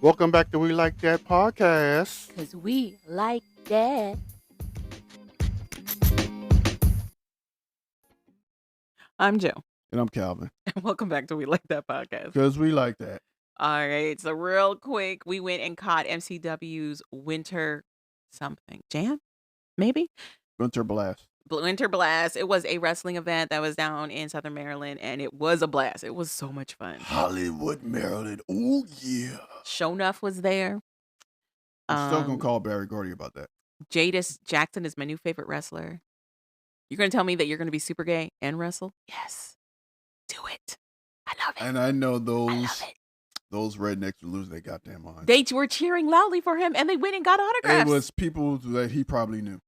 Welcome back to We Like That podcast. Because we like that. I'm Joe. And I'm Calvin. And welcome back to We Like That podcast. Because we like that. All right. So, real quick, we went and caught MCW's Winter something. Jam? Maybe? Winter Blast. Winter Blast. It was a wrestling event that was down in Southern Maryland, and it was a blast. It was so much fun. Hollywood, Maryland. Oh, yeah. Shonuff was there. I'm still going to call Barry Gordy about that. Jadis Jackson is my new favorite wrestler. You're going to tell me that you're going to be super gay and wrestle? Yes. Do it. I love it. And I know those rednecks would lose their goddamn mind. They were cheering loudly for him, and they went and got autographs. It was people that he probably knew.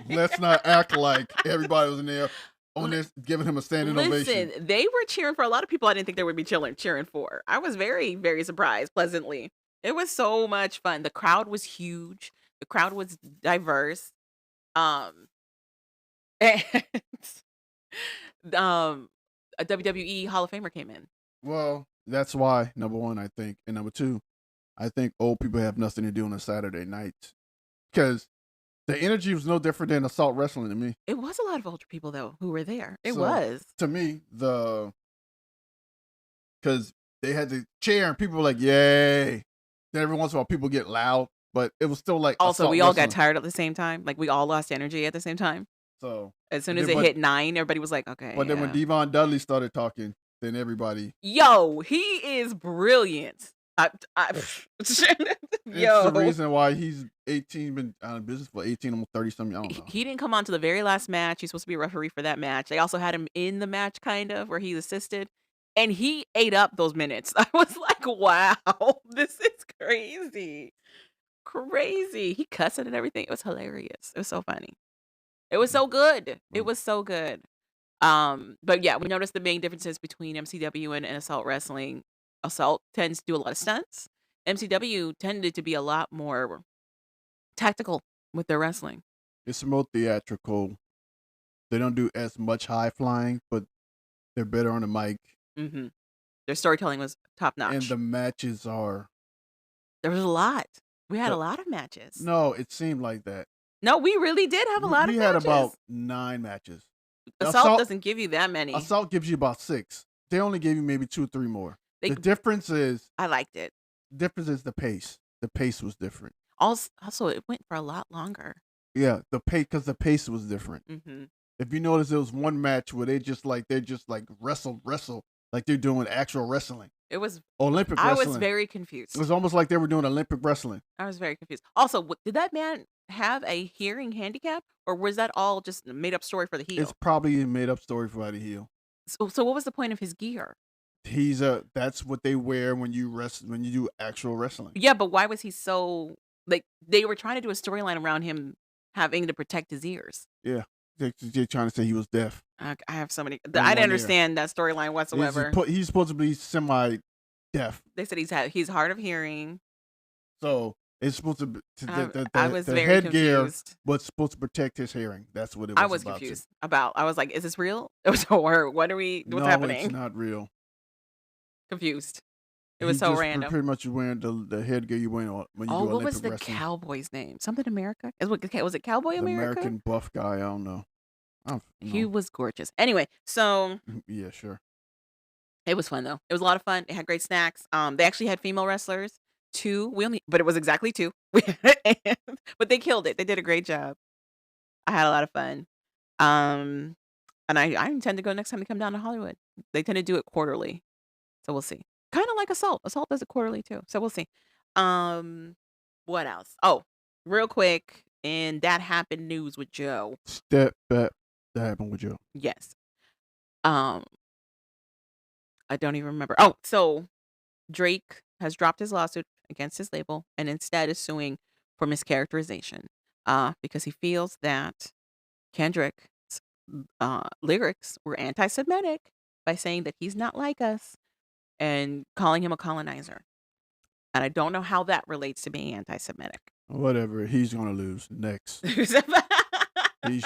Let's not act like everybody was in there on this giving him a standing ovation. Listen, they were cheering for a lot of people I didn't think they would be cheering for. I was very, very surprised, pleasantly. It was so much fun. The crowd was huge. The crowd was diverse. And a WWE Hall of Famer came in. Well, that's why, number one, I think. And number two, I think old people have nothing to do on a Saturday night. Because the energy was no different than assault wrestling to me. It was a lot of older people, though, who were there. It So, was. To me, because they had the chair and people were like, yay. Then every once in a while people get loud, but it was still like Also, assault we all wrestling. got tired at the same time. Like, we all lost energy at the same time. So as soon as it hit 9, everybody was like, okay. But then when Devon Dudley started talking, then everybody. Yo, he is brilliant. It's the reason why he's 18, been out of business for 18, almost 30 something. I don't know. He didn't come on to the very last match. He's supposed to be a referee for that match. They also had him in the match, kind of, where he assisted. And he ate up those minutes. I was like, wow, this is crazy. Crazy. He cussing and everything. It was hilarious. It was so funny. It was so good. It was so good. But yeah, we noticed the main differences between MCW and Assault Wrestling. Assault tends to do a lot of stunts. MCW tended to be a lot more tactical with their wrestling. It's more theatrical. They don't do as much high flying, but they're better on the mic. Mm-hmm. Their storytelling was top notch. And the matches are. There was a lot. We had a lot of matches. No, it seemed like that. No, we really did have a lot of matches. We had about 9 matches. Assault doesn't give you that many. Assault gives you about 6. They only gave you maybe 2 or 3 more. The difference is. I liked it. The difference is the pace. The pace was different. Also, it went for a lot longer. Yeah, the pace, because the pace was different. Mm-hmm. If you notice, there was one match where they just wrestle, like they're doing actual wrestling. It was Olympic wrestling. I was very confused. It was almost like they were doing Olympic wrestling. I was very confused. Also, did that man have a hearing handicap, or was that all just a made-up story for the heel? It's probably a made-up story for the heel. So what was the point of his gear? That's what they wear when you do actual wrestling. Yeah, but why was he so they were trying to do a storyline around him having to protect his ears? Yeah, they're trying to say he was deaf. I have so many. I didn't understand that storyline whatsoever. He's supposed to be semi-deaf. They said he's hard of hearing. So it's supposed to be I was very headgear, confused. but supposed to protect his hearing. That's what it was. I was confused about. I was like, "Is this real?" Or what are we? What's happening? It's not real. Confused. It was so random. Pretty much, you're wearing the headgear you wear when you do Olympic wrestling. What was the cowboy's name? Something America? Was it Cowboy America? American buff guy. I don't know. He was gorgeous. Anyway, so yeah, sure. It was fun though. It was a lot of fun. It had great snacks. They actually had female wrestlers. 2. But it was exactly 2. But they killed it. They did a great job. I had a lot of fun. And I intend to go next time they come down to Hollywood. They tend to do it quarterly. So we'll see. Kind of like Assault. Assault does it quarterly too. So we'll see. What else? Oh, real quick, in Dat Happened news with Joe. That happened with Joe. Yes. I don't even remember. Oh, so Drake has dropped his lawsuit against his label and instead is suing for mischaracterization. Because he feels that Kendrick's lyrics were anti-Semitic by saying that he's not like us and calling him a colonizer. And I don't know how that relates to being anti-Semitic. Whatever. He's going to lose. Next. He's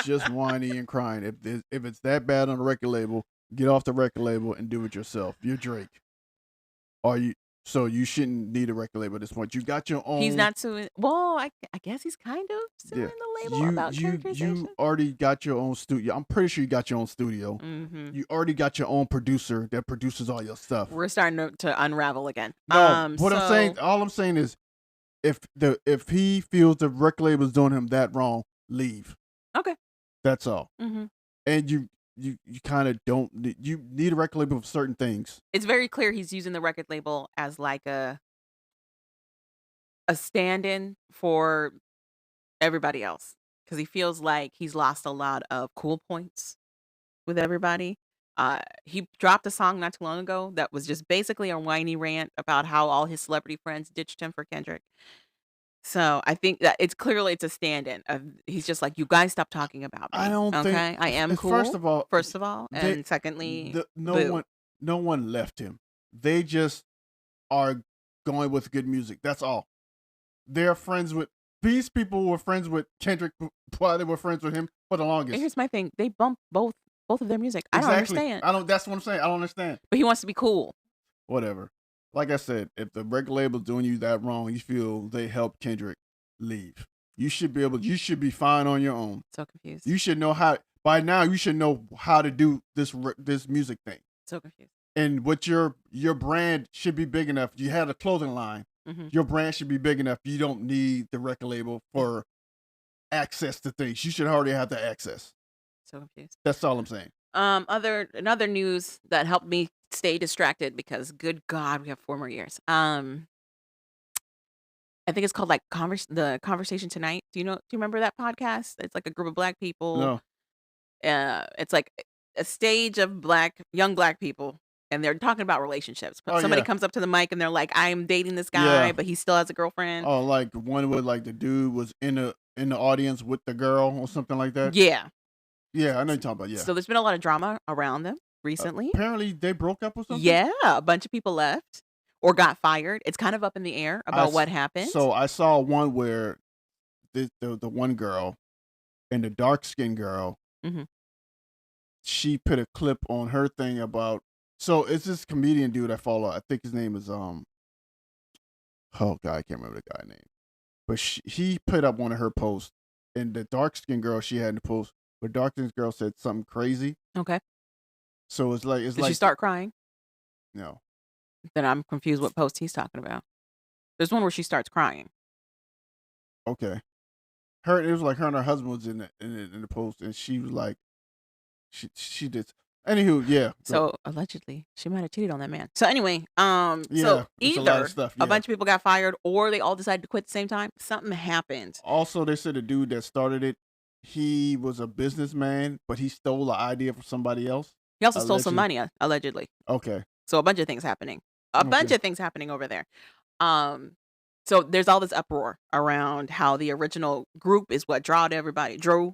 just whiny and crying. If it's that bad on the record label, get off the record label and do it yourself. You're Drake. So you shouldn't need a record label at this point. You got your He's own. not suing. Well, I guess he's kind of suing Yeah, the label you about you characterization. you already got your own studio. I'm pretty sure you got your own studio. Hmm. You already got your own producer that produces all your stuff. We're starting to unravel again. No, what I'm saying, So all I'm saying is, if he feels the record label is doing him that wrong, leave. okay. That's all. Hmm. And you kind of don't. You need a record label for certain things. It's very clear he's using the record label as like a stand-in for everybody else because he feels like he's lost a lot of cool points with everybody. He dropped a song not too long ago that was just basically a whiny rant about how all his celebrity friends ditched him for Kendrick. So I think that it's a stand-in. He's just like, you guys stop talking about I me. don't think. Okay, I am First cool. of all, First of all, they and secondly, no boo. one no one left him. They just are going with good music. That's all. They're friends with these people were friends with Kendrick while they were friends with him for the And longest. here's my thing: they bump both of their music. I don't Exactly. understand, I don't. That's what I'm saying. I don't understand. but he wants to be cool. Whatever. Like I said, if the record label's doing you that wrong, you feel they helped Kendrick, leave. You should be able. You should be fine on your own. So confused. You should know how. By now, you should know how to do this music thing. So confused. And what your brand should be big enough. You had a clothing line. Hmm. Your brand should be big enough. You don't need the record label for access to things. You should already have the access. So confused. That's all I'm saying. Another news that helped me stay distracted because good God, we have 4 more years. I think it's called like the Conversation Tonight. Do you remember that podcast? It's like a group of black people. No. It's like a stage of young black people, and they're talking about relationships. But Oh somebody yeah. comes up to the mic and they're like, "I'm dating this guy, Yeah. but he still has a girlfriend." Oh, like one with like the dude was in the audience with the girl or something like that. Yeah. Yeah, I know you're talking about. Yeah. So there's been a lot of drama around them recently. Apparently they broke up or something. Yeah, a bunch of people left or got fired. It's kind of up in the air about what happened. So I saw one where the one girl and the dark skinned girl, Mhm. she put a clip on her thing about. So it's this comedian dude I follow. I think his name is oh god, I can't remember the guy's name. But he put up one of her posts, and the dark skinned girl she had in the post, but dark skinned girl said something crazy. Okay. So it's Did like she start crying? no. Then I'm confused what post he's talking about. There's one where she starts crying. Okay. It was like her and her husband was in the post, and she was like, she did. Anywho, yeah. So allegedly, she might have cheated on that man. So anyway, Yeah, so it's a lot either of stuff. a Yeah. bunch of people got fired or they all decided to quit at the same time. Something happened. Also, they said the dude that started it, he was a businessman, but he stole the idea from somebody else. He also stole some Allegedly. money, allegedly. Okay. So a bunch of things happening. A bunch Okay. of things happening over there. Um, so there's all this uproar around how the original group is what drew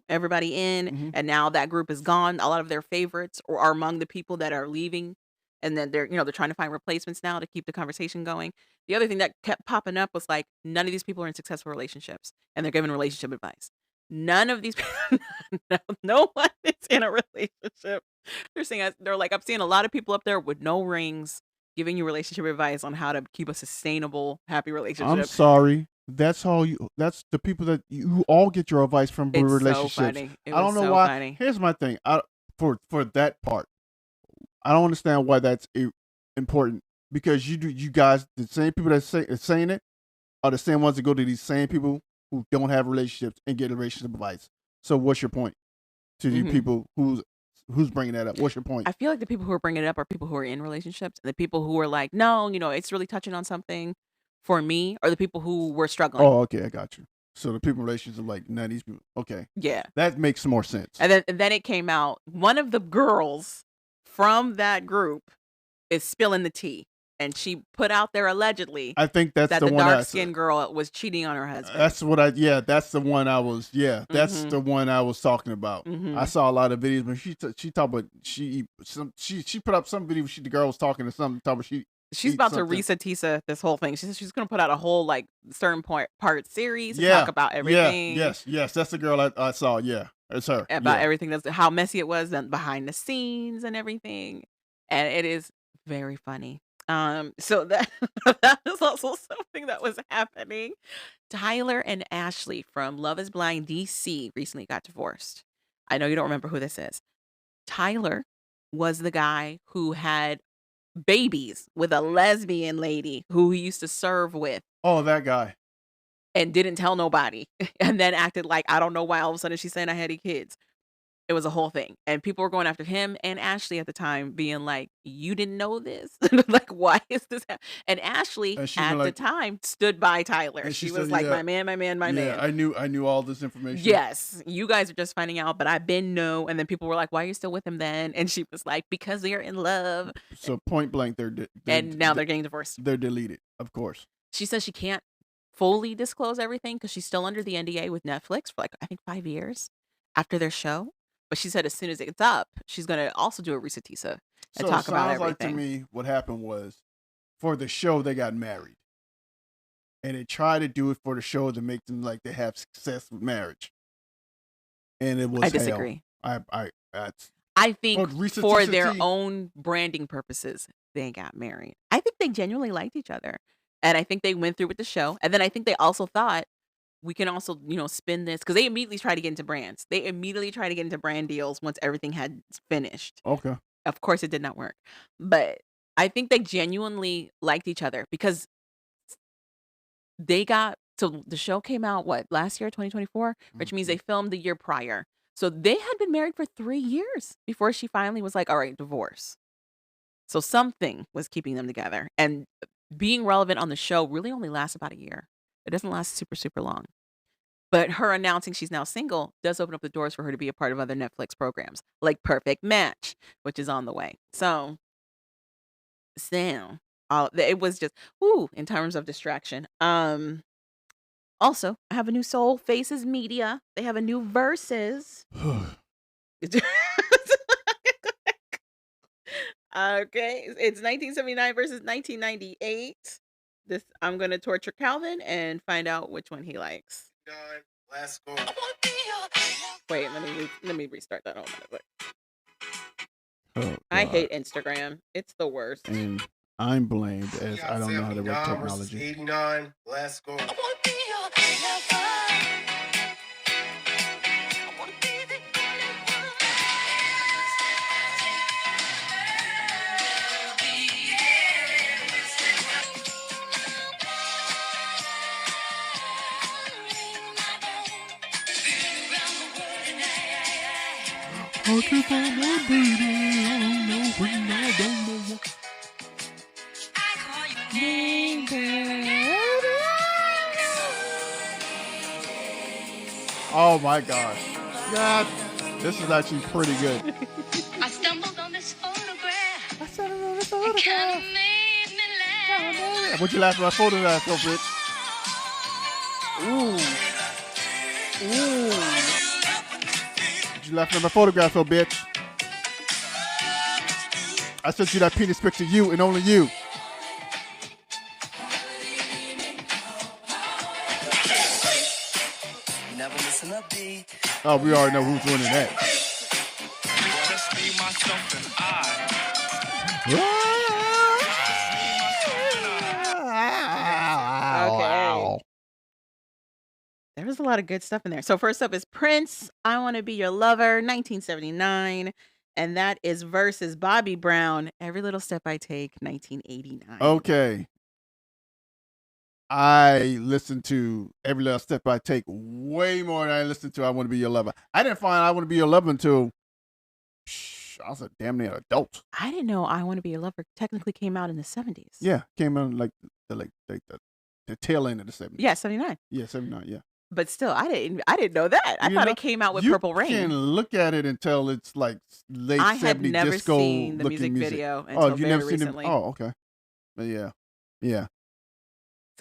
everybody in, Mhm. and now that group is gone. A lot of their favorites are among the people that are leaving, and then they're trying to find replacements now to keep the conversation going. The other thing that kept popping up was like none of these people are in successful relationships, and they're giving relationship advice. None of these people, no one is in a relationship. They're like, I'm seeing a lot of people up there with no rings giving you relationship advice on how to keep a sustainable, happy I'm relationship. sorry. That's That's the people that you all get your advice from It's so relationships. funny. It I don't was know so why. funny. Here's my thing. For that part, I don't understand why that's important because you guys, the same people that saying it are the same ones that go to these same people who don't have relationships and get relationship advice. So what's your point to the Mhm. people who's bringing that up? What's your point? I feel like the people who are bringing it up are people who are in relationships, and the people who are like, no, it's really touching on something for me, are the people who were struggling. Oh, okay, I got you. So the people in relationships are like, none of these people. Okay, Yeah. that makes more sense. And then it came out, one of the girls from that group is spilling the tea. And she put out there allegedly I think that's that the the one. dark skinned girl was cheating on her husband. That's what that's the one I was. Yeah, that's Mhm. the one I was talking about. Mhm. I saw a lot of videos, but she talked about she put up some video. The girl was talking to something. Talking about She's eat about to something. Risa Tisa this whole thing. She says she's gonna put out a whole like certain part series to Yeah, talk about everything. yes, that's the girl I saw. Yeah, it's her. About Yeah. everything that's how messy it was and behind the scenes and everything. And it is very funny. So that that was also something that was happening. Tyler and Ashley from Love is Blind DC recently got divorced. I know you don't remember who this is. Tyler was the guy who had babies with a lesbian lady who he used to serve with Oh, that guy. and didn't tell nobody and then acted like, I don't know why all of a sudden she's saying I had 8 kids. It was a whole thing, and people were going after him and Ashley at the time being like, "You didn't know this? Like, why is this hap" And Ashley, And she's been at the like, time, stood by Tyler. and she She was said, like, "Yeah, "My man, my man, my yeah, man. I knew all this information." Yes, you guys are just finding out, but I been know." And then people were like, "Why are you still with him then?" And she was like, "Because they're in love." So point blank, And now they're getting divorced. they're deleted, of course. She says she can't fully disclose everything because she's still under the NDA with Netflix for, like, I think 5 years after their show. But she said as soon as it's up, she's gonna also do a Risatisa and So it talk about sounds like to everything. me what happened was for the show they got married, and they tried to do it for the show to make them like they have success with marriage, and it I was hell. disagree. That's I think Risa for Tisa their T. own branding purposes, they got married. I think they genuinely liked each other, and I think they went through with the show, and then I think they also thought, "We can also, spin this because they immediately tried to get into brands. They immediately tried to get into brand deals once everything had finished. Okay. Of course, it did not work, but I think they genuinely liked each other because they got so the show came out, what, last year, 2024, which means they Mhm. filmed the year prior. So they had been married for 3 years before she finally was like, "Alright, divorce." So something was keeping them together, and being relevant on the show really only lasts about a year. It doesn't last super, super long. But her announcing she's now single does open up the doors for her to be a part of other Netflix programs, like Perfect Match, which is on the way. So, it was just ooh, in terms of distraction. Also, I have a new Soul Faces Media. They have a new Versus. Okay, it's 1979 versus 1998. This I'm gonna torture Calvin and find out which one he likes. Done. Let's go. Wait, let me restart that. Hold on a sec. Oh I God. hate Instagram. It's the worst. And I'm blamed We as I got don't know how to work 79 versus technology. 89. Let's go. I can't find my baby. I don't know when I don't know what. Oh my gosh. God, this is actually pretty good. I stumbled on this photograph. I said it on the It kind of photograph. made me laugh. Would you laugh at my photograph, so bitch? Ooh. Ooh. Would you laugh at my photograph, so bitch? I sent you that penis picture, you and only you. Never missing a beat. Oh, we already know who's winning that. Just me, myself, and I. Okay. There was a lot of good stuff in there. So first up is Prince, I Wanna Be Your Lover, 1979. And that is versus Bobby Brown, Every Little Step I Take, 1989. Okay. I listened to Every Little Step I Take way more than I listened to I Want to Be Your Lover. I didn't find I Want to Be Your Lover until I was a damn near adult. I didn't know I Wanna Be Your Lover technically came out in the 70s. Yeah, came out like the tail end of the 70s. Yeah, 79. Yeah, 79, yeah. But still, I didn't know that. I You thought know, it came out with you Purple can Rain. look at it until it's like late I had 70s never disco seen the looking music video Oh, until you very never seen recently. it? Oh, okay. Yeah. Yeah.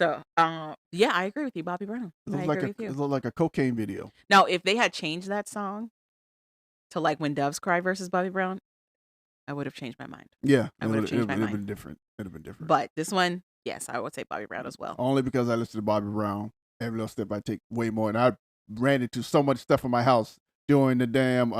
So, yeah, I agree with you, Bobby Brown. It I looked like agree with it you. looked like a cocaine video. Now, if they had changed that song to like When Doves Cry versus Bobby Brown, I would have changed my mind. Yeah. I would have changed my It'd have mind. been different. It'd have been different. But this one, yes, I would say Bobby Brown as well. Only because I listened to Bobby Brown. Every Little Step I Take way more. And I ran into so much stuff in my house during the damn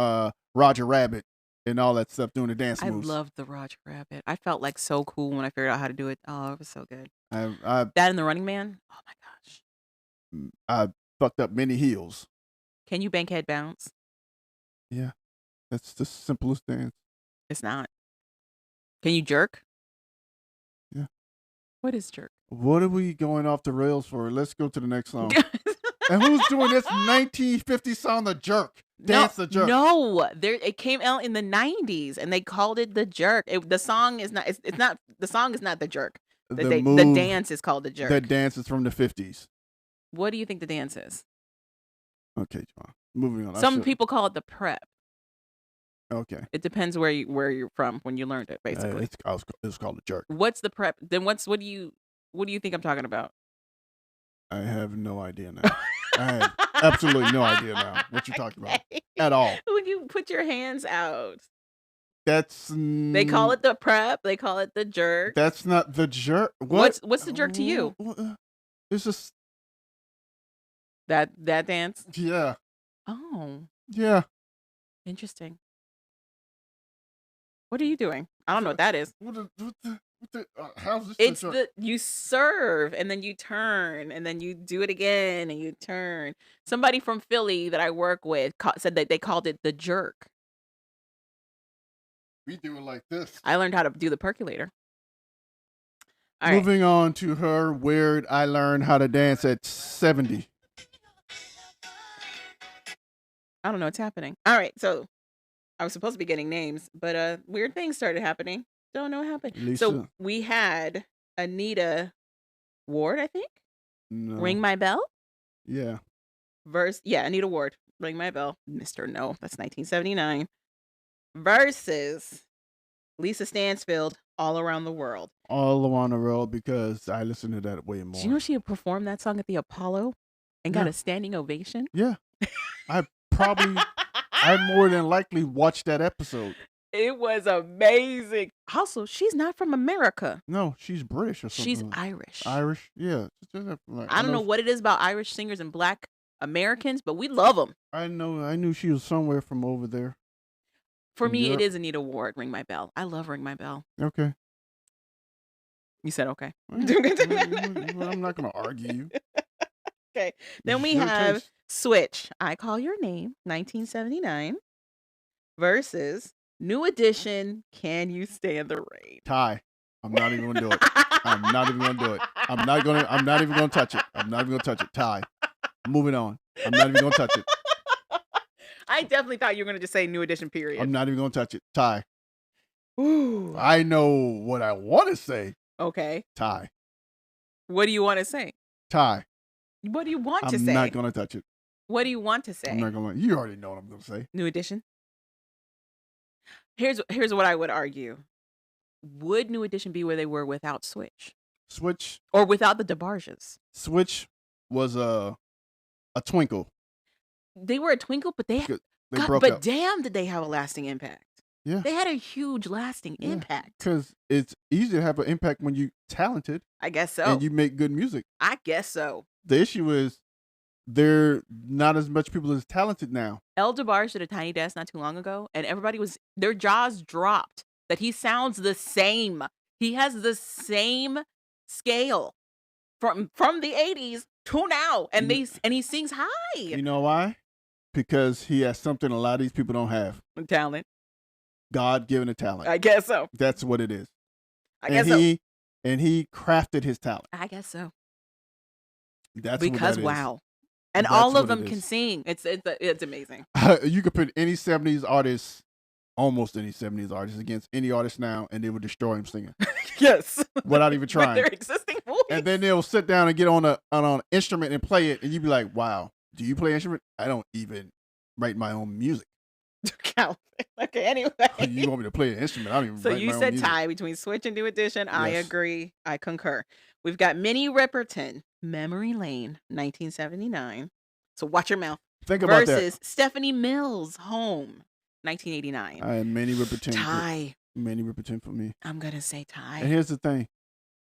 Roger Rabbit and all that stuff, doing the dance I moves. loved the Roger Rabbit. I felt like so cool when I figured out how to do it. Oh, it was so good. I That and the Running Man. Oh my gosh. I fucked up many heels. Can you bankhead bounce? Yeah, that's the simplest dance. It's not. Can you jerk? Yeah. What is jerk? What are we going off the rails for? Let's go to the next song. And who's doing this 1950 song, The Jerk? Dance the Jerk. No, it came out in the 90s and they called it The Jerk. The song is not it's not the song is not The Jerk. The dance is called The Jerk. The dance is from the 50s. What do you think the dance is? Okay, John. Moving on. Some people call it the prep. Okay. It depends where you're from when you learned it, basically. It's called The Jerk. What's the prep? Then what do you think I'm talking about? I have no idea now. I have absolutely no idea now what you're talking about at all. When you put your hands out. That's They call it the prep. They call it the jerk. That's not the jerk. What? What's the jerk to you? It's just that dance. Yeah. Oh, Yeah. interesting. What are you doing? I don't know what that is. How's this? It's you serve and then you turn and then you do it again and you turn. Somebody from Philly that I work with said that they called it the jerk. We do it like this. I learned how to do the percolator. All right. Moving on to her weird. I learned how to dance at 70. I don't know what's happening. All right, so I was supposed to be getting names, but weird things started happening. Don't know what happened. Lisa. So we had Anita Ward, I think. No. Ring My Bell. Yeah. Anita Ward. Ring My Bell. Mr. No, that's 1979. Versus Lisa Stansfield, All Around the World. All around the world, because I listen to that way more. Do you know she performed that song at the Apollo and got a standing ovation? Yeah. I more than likely watched that episode. It was amazing. Also, she's not from America. No, she's British or something. She's Irish. Irish, yeah. I don't know what it is about Irish singers and Black Americans, but we love them. I knew she was somewhere from over there. For me, Europe. it is Anita Ward, Ring My Bell. I love Ring My Bell. Okay. You said okay. Well, I'm not going to argue you. Okay. Then It's we your have taste. Switch, I Call Your Name, 1979, versus New Edition, Can You Stand the Rain? Tie. I'm not even going to do it. I'm not even going to do it. I'm not even going to touch it. I'm not even going to touch it. Tie. Moving on. I'm not even going to touch it. I definitely thought you were going to just say New Edition, period. I'm not even going to touch it. Tie. Ooh. I know what I want to say. Okay. Tie. What do you want to say? Tie. What do you want to I'm say? not going to touch it. What do you want to say? I'm not going to. You already know what I'm going to say. New Edition? Here's what I would argue. Would New Edition be where they were without Switch? Switch. Or without the DeBarges? Switch was a twinkle. They were a twinkle, but they broke up. damn, did they have a lasting impact? Yeah. They had a huge lasting Yeah. impact. Because it's easy to have an impact when you're talented I guess so. and you make good music. I guess so. The issue is there not as much people as talented now. El DeBarge did a Tiny Desk not too long ago, and everybody their jaws dropped that he sounds the same. He has the same scale from the 80s to now, and he sings high. You know why? Because he has something a lot of these people don't have. Talent. God-given a talent. I guess so. That's what it is. I guess so. And he crafted his talent. I guess so. That's Because what that is. wow. And That's all of what it them can is. sing. It's amazing. You could put any 70s artist, almost any 70s artist, against any artist now, and they would destroy him singing Yes. without even With trying. their existing voice. And then they'll sit down and get on an instrument and play it, and you'd be like, "Wow, do you play instrument? I don't even write my own music. Calvin. Okay, anyway. You want me to play an instrument? I don't even So write you my own said music." tie between Switch and New Edition. I Yes. agree. I concur. We've got Minnie Riperton, Memory Lane, 1979. So watch your mouth. Think about Versus Stephanie Mills, Home, 1989. that. I had Manny Riperton. Tie. Manny Riperton for me. I'm gonna say And tie. here's the thing,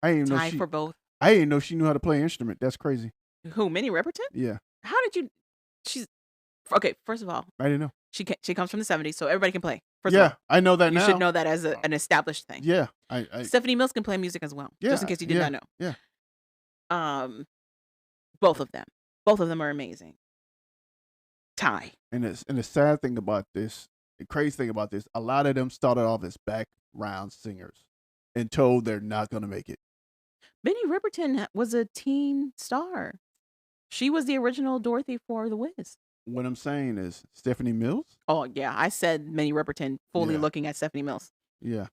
I didn't know Tie for both. I didn't know she knew how to play an instrument. That's crazy. Who? Minnie Riperton? Yeah, How did you? She's okay. First of all, I didn't know. she comes from the 70s, so everybody can play. First of Yeah, all, I know that you now. should know that as an established thing. Yeah, I Stephanie Mills can play music as well, just in case you did yeah, not know. yeah. Both of them. Both of them are amazing. Ty. And the sad thing about this, the crazy thing about this, a lot of them started off as background singers and told they're not gonna make it. Minnie Riperton was a teen star. She was the original Dorothy for The Wiz. What I'm saying is Stephanie Mills? Oh, yeah. I said Minnie Riperton, fully Yeah. looking at Stephanie Mills. Yeah.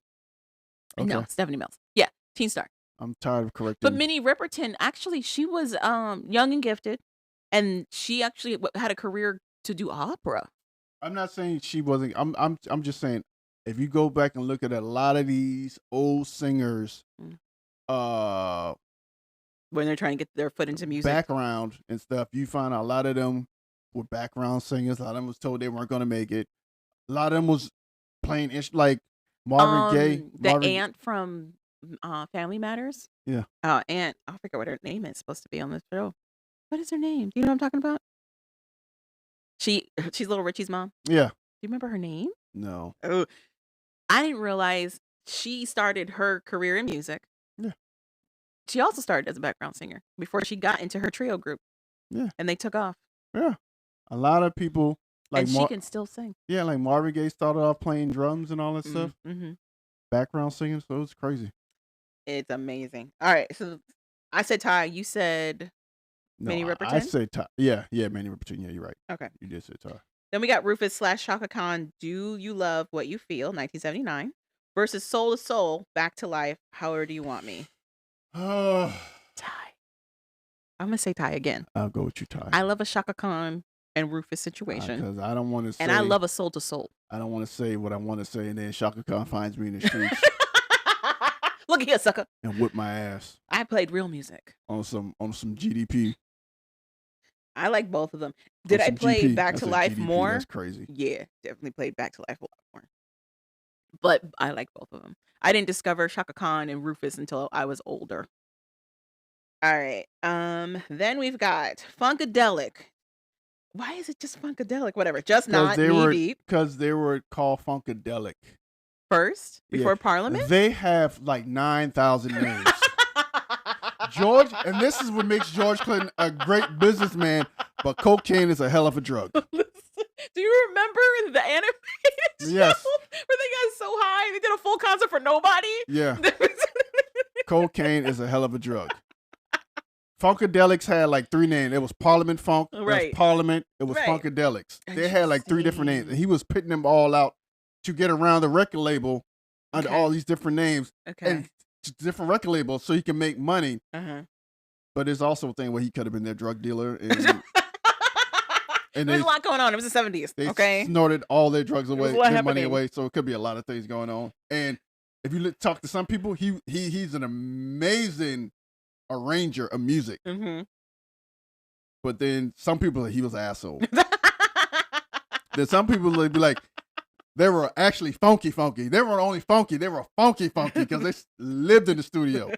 No, Okay. Stephanie Mills. Yeah, teen star. I'm tired of correcting. But Minnie Riperton, actually, she was young and gifted, and she actually had a career to do opera. I'm not saying she wasn't. I'm just saying if you go back and look at a lot of these old singers, When they're trying to get their foot into music. background and stuff, you find a lot of them were background singers. A lot of them was told they weren't gonna make it. A lot of them was playing like Marvin Gaye. The Marvin, aunt from Family Matters. Yeah. Aunt, I forget what her name is supposed to be on this show. What is her name? Do you know what I'm talking about? She's Little Richie's mom. Yeah. Do you remember her name? No. Oh, I didn't realize she started her career in music. Yeah. She also started as a background singer before she got into her trio group. Yeah. And they took off. Yeah. A lot of people like and she can still sing. yeah, like Marvin Gaye started off playing drums and all that stuff, Mm-hmm. background singing. So it was crazy. It's amazing. All right. So I said Ty. You said No, Minnie I Riperton? say Ty. Yeah, Minnie Riperton. Yeah, you're right. Okay. You did say Ty. Then we got Rufus / Shaka Khan, Do You Love What You Feel, 1979, versus Soul to Soul, Back to Life, However Do You Want Me. Oh, Ty. I'm going to say Ty again. I'll go with you, Ty. I love a Shaka Khan and Rufus situation. Because I don't want to say. And I love a Soul to Soul. I don't want to say what I want to say, and then Shaka Khan finds me in the streets Look here, sucker. and whip my ass I played real music. on some GDP. I like both of them. on Did I some play GP. Back I to said Life GDP, more? That's crazy. Yeah, definitely played Back to Life a lot more. But I like both of them. I didn't discover Shaka Khan and Rufus until I was older. All right. Then we've got Funkadelic. Why is it just Funkadelic? Whatever. Just not Knee Deep. Because they were called Funkadelic. First, Yeah. before Parliament. They have like 9,000 names. George, and this is what makes George Clinton a great businessman, but cocaine is a hell of a drug. Do you remember the animated show Yes. where they got so high they did a full concert for nobody? Yeah. Cocaine is a hell of a drug. Funkadelics had like 3 names. It was Parliament Funk, it Right. was Parliament, it was Right. Funkadelics. They had like 3 different names, and he was pitting them all out to get around the record label under Okay. all these different names Okay. and different record labels so he can make money. Uh-huh. But there's also a thing where he could have been their drug dealer, and There's they a lot going on. It was the 70s. they Okay. snorted all their drugs away, a lot their money happening. away. So it could be a lot of things going on. And if you talk to some people, he's an amazing arranger of music. Mm-hmm. But then some people he was an asshole. Then some people would be like, they were actually funky. They weren't only funky, they were funky because they lived in the studio.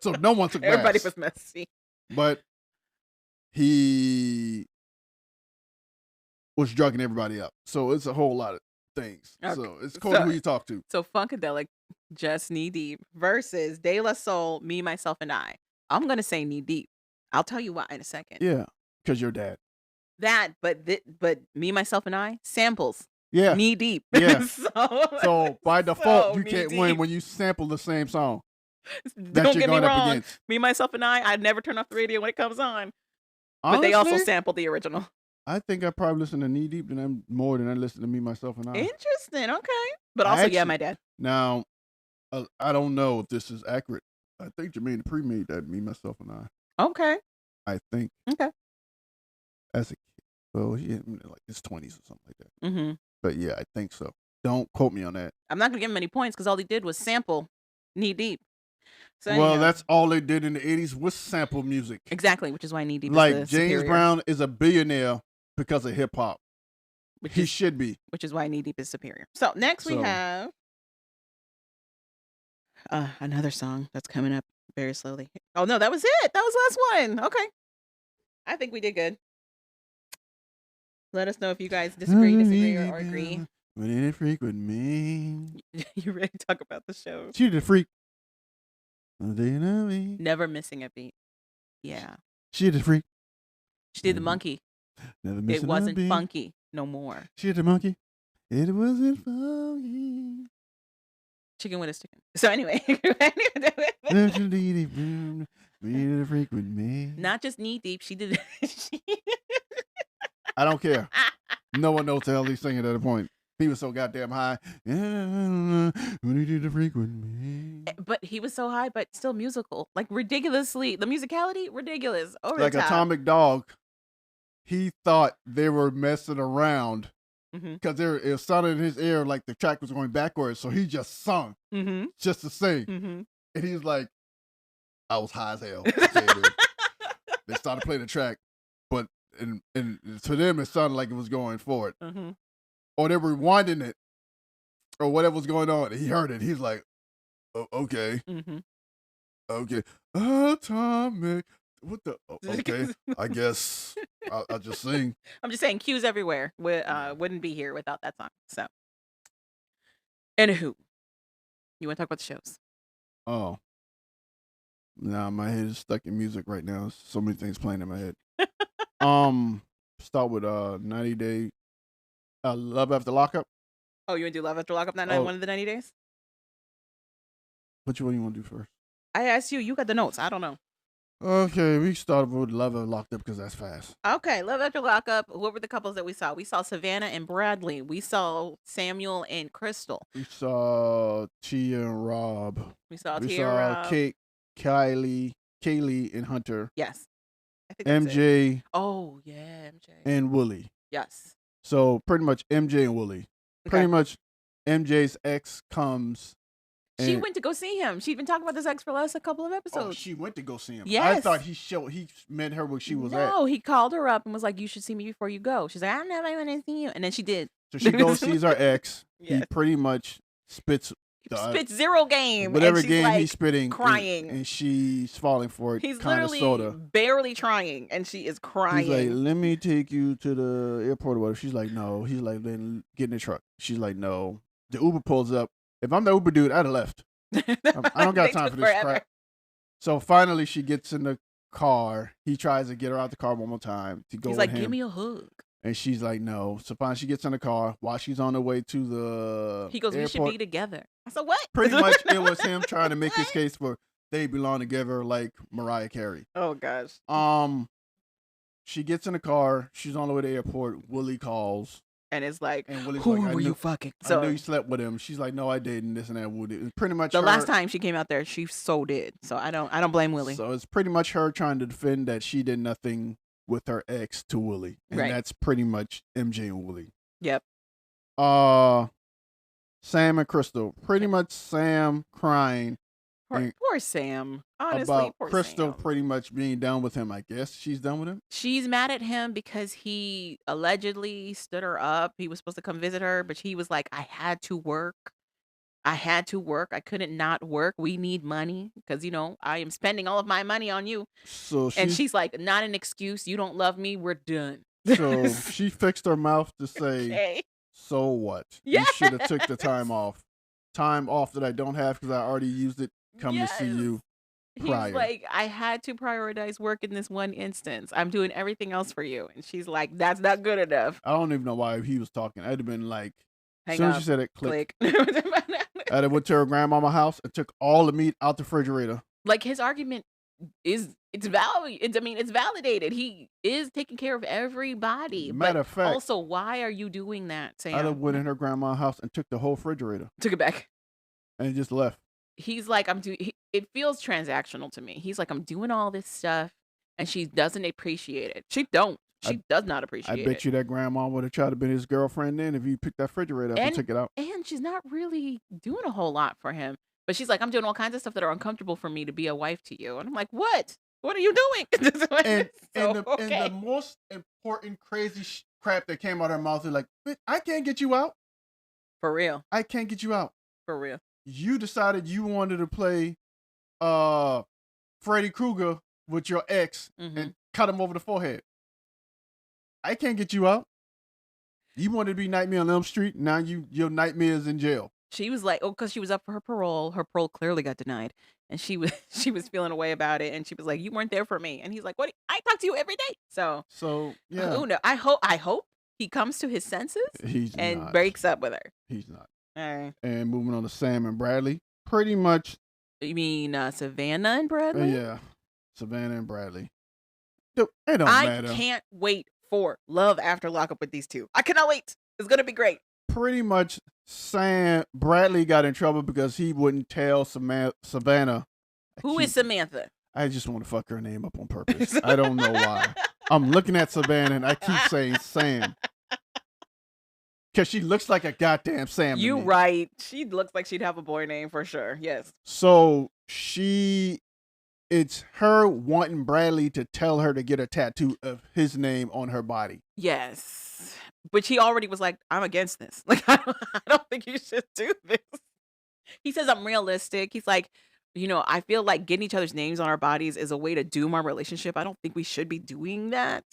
So no one took Everybody baths. was messy. But he was drugging everybody up. So it's a whole lot of things. Okay. So it's according to So- who you talk to. So Funkadelic, Just Knee Deep versus De La Soul, Me, Myself, and I. I'm gonna say Knee Deep. I'll tell you why in a second. Yeah, because your dad. That, but Me, Myself, and I samples Yeah. Knee Deep. Yeah. so, So by default, so you knee can't win deep. when you sample the same song that Don't you're get me going up wrong. against. Me, Myself, and I never turn off the radio when it comes on. But they also Honestly, sample the original. I think I probably listen to Knee Deep more than I listen to Me, Myself, and I. Interesting. Okay. But I also, yeah, actually- my dad. Now, I don't know if this is accurate. I think Jermaine Dupri made that Me, Myself, and I. Okay. I think. Okay. As a kid. Well, he in like his 20s or something like that. Mm-hmm. But yeah, I think so. Don't quote me on that. I'm not gonna give him any points because all he did was sample Knee Deep. So Well, anyhow. that's all they did in the 80s was sample music. exactly, which is why Knee Deep is Like the James superior, Brown is a billionaire because of hip hop. which He is should be. which is why Knee Deep is superior. So next we So- have another song that's coming up very slowly. Oh no, that was it. That was the last one. Okay, I think we did good. Let us know if you guys disagree, or agree. When it freak with me. You ready to talk about the show? She the freak. Do you know me? Never missing a beat. Yeah. She the freak. She did the Mhm. monkey. Never It missing a wasn't beat. funky no more. She the monkey. It wasn't funky. Chicken with a chicken. So anyway, Be the freak with me. not just knee deep. She did. I don't care. No one knows the hell he's singing at the point. He was so goddamn high. When he did the freak with me. But he was so high, but still musical, like ridiculously. The musicality, ridiculous, over Like the top. Atomic Dog, he thought they were messing around Mm-hmm. because it sounded in his ear like the track was going backwards. So he just sung Mm-hmm. just to sing. Mm-hmm. And he was like, I was high as hell. They started playing the track, but and to them it sounded like it was going forward. Mm-hmm. Or they were rewinding it, or whatever was going on. He heard it. He's like, oh, okay, Mm-hmm. okay, Atomic. What the? Okay, I guess I'll just sing. I'm just saying, cues everywhere. Wouldn't be here without that song. So, anywho, you want to talk about the shows? Oh, nah, my head is stuck in music right now. So many things playing in my head. Start with 90 Day Love After Lockup. Oh, you want to do Love After Lockup? Not Oh. one of the 90 days. Which one you want to do first? I asked you. You got the notes. I don't know. Okay, we started with Love After Locked Up because that's fast. Okay, Love After Lockup. What were the couples that we saw? We saw Savannah and Bradley. We saw Samuel and Crystal. We saw Tia and Rob. We saw We Tiara. saw Kaylee and Hunter, Yes. I think that's it. MJ Oh, yeah, MJ. and Willie. Yes. So pretty much MJ and Willie. Pretty Okay. much MJ's ex comes. She and- went to go see him. She'd been talking about this ex for the last couple of Oh, episodes. she went to go see him. I Yes. thought he met her where she was at. No, he called her up and was like, "You should see me before you go." She's like, "I never want to see you," and then she did. So she goes sees her ex. He Yes. pretty much spits Spit zero game. whatever and she's game like, he's spitting, crying. and she's falling for it. He's kind of literally sorta. barely trying, and she is crying. He's like, "Let me take you to the airport or whatever." She's like, "No." He's like, "Then get in the truck." She's like, "No." The Uber pulls up. If I'm the Uber dude, I'd have left. I don't got They time took for this forever. crap. So finally, she gets in the car. He tries to get her out the car one more time to go He's with like, him. "Give me a hug." And she's like, "No." So finally, she gets in the car while she's on the way to the He goes, "We should airport. be together." I said, "What?" Pretty much, it was him trying to make his What? case for they belong together, like Mariah Carey. Oh gosh. She gets in the car. She's on the way to the airport. Willie calls, And it's like, and Willie's "Who like, were you fucking?" So I knew you slept with him." She's like, "No, I didn't." This and that. Woody. It's pretty much the her, last time she came out there, she so did. So I don't blame Willie. So it's pretty much her trying to defend that she did nothing with her ex to Willie, and Right. that's pretty much MJ and Willie. Yep. Sam and Crystal. Pretty much Sam crying and- Poor Sam. Honestly, about poor Crystal Sam. pretty much being done with him. I guess she's done with him. She's mad at him because he allegedly stood her up. He was supposed to come visit her, but he was like, "I had to work. I had to work. I couldn't not work. We need money because, I am spending all of my money on you." So And she's like, "Not an excuse. You don't love me. We're done." so she fixed her mouth to say, Okay. "So what? You should have took the time off that I don't have because I already used it. Come to see Yes. you He's prior." like, "I had to prioritize work in this one instance. I'm doing everything else for you." And she's like, "That's not good enough." I don't even know why he was talking. I'd have been like, as Hang soon as up. she said it, click. Click. I'd have went to her grandmama's house and took all the meat out the refrigerator. Like his argument it's valid. It's validated. He is taking care of everybody. Matter But of fact, also, why are you doing that, Sam? I'd have went in her grandma's house and took the whole refrigerator Took it back. and just left. He's like, it feels transactional to me. He's like, "I'm doing all this stuff," and she doesn't appreciate it. She does not appreciate I it. bet you that grandma would have tried to be his girlfriend then if he picked that refrigerator up and took it out. And she's not really doing a whole lot for him. But she's like, "I'm doing all kinds of stuff that are uncomfortable for me to be a wife to you." And I'm like, "What? What are you doing?" And, So, and the most important crazy crap that came out of her mouth is like, "Bitch, I can't get you out. For real. I can't get you out. For real. You decided you wanted to play Freddy Krueger with your ex Mhm. and cut him over the forehead. I can't get you out." You wanted to be Nightmare on Elm Street. Now your nightmare is in jail. She was like, oh, because she was up for her parole. Her parole clearly got denied, and she was she was feeling a way about it. And she was like, "You weren't there for me." And he's like, "What? I talk to you every day." So So yeah, who knows? I hope he comes to his senses he's and not. breaks up with her. He's not. All right. And moving on to Sam and Bradley. Pretty much, You mean Savannah and Bradley? yeah, Savannah and Bradley. It don't I matter. can't wait for Love After Lockup with these two. I cannot wait. It's gonna be great. Pretty much, Bradley got in trouble because he wouldn't tell Savannah. Who is Samantha? I just want to fuck her name up on purpose. I don't know why. I'm looking at Savannah and I keep saying Sam. Because she looks like a goddamn Sam. You to me. right. She looks like she'd have a boy name for sure. Yes. So it's her wanting Bradley to tell her to get a tattoo of his name on her body. Yes. But he already was like, I'm against this. Like, I don't think you should do this. He says, I'm realistic. He's like, I feel like getting each other's names on our bodies is a way to doom our relationship. I don't think we should be doing that.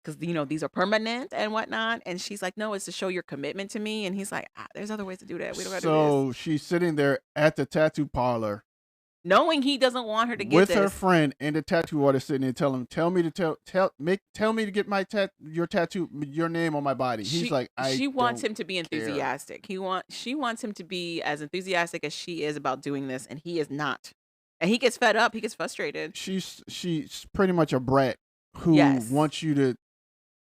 Because, these are permanent and whatnot. And she's like, no, it's to show your commitment to me. And he's like, there's other ways to do that. We don't got to do So she's sitting there at the tattoo parlor. this. Knowing he doesn't want her to get with this. her friend and the tattoo artist sitting there, tell me to get my your tattoo, your name on my body. He's like, she wants don't him to be care. enthusiastic. She wants him to be as enthusiastic as she is about doing this, and he is not. And he gets fed up. He gets frustrated. She's pretty much a brat who Yes. wants you to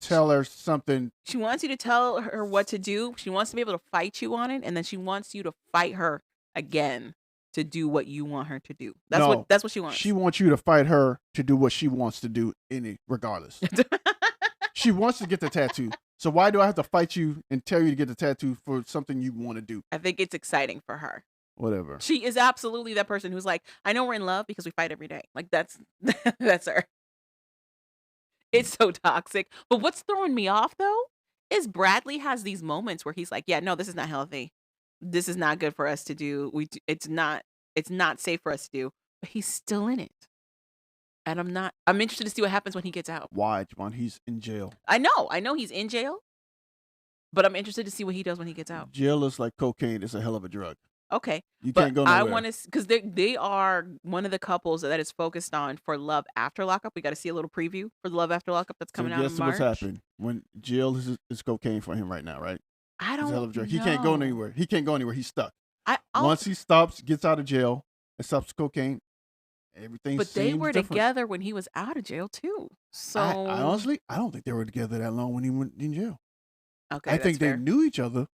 tell her something. She wants you to tell her what to do. She wants to be able to fight you on it, and then she wants you to fight her again to do what you want her to do. That's what she wants. She wants you to fight her to do what she wants to do regardless. She wants to get the tattoo. So why do I have to fight you and tell you to get the tattoo for something you want to do? I think it's exciting for her. Whatever. She is absolutely that person who's like, I know we're in love because we fight every day. Like that's her. It's so toxic. But what's throwing me off though is Bradley has these moments where he's like, yeah, no, this is not healthy. This is not good for us to do. It's not safe for us to do. But he's still in it. And I'm interested to see what happens when he gets out. Why, Javon? He's in jail. I know he's in jail. But I'm interested to see what he does when he gets out. Jail is like cocaine. It's a hell of a drug. Okay. You But can't go nowhere. I want to, because they are one of the couples that is focused on for Love After Lockup. We got to see a little preview for the Love After Lockup that's coming out in guess March. what's happened? When jail is cocaine for him right now, right? I It's a don't hell of a drug. know. He can't go anywhere. He can't go anywhere. He's stuck. I'll- Once he gets out of jail, and stops cocaine, everything but they seems were different. together when he was out of jail too. So I honestly, I don't think they were together that long when he went in jail. okay, I that's think fair. they knew each other.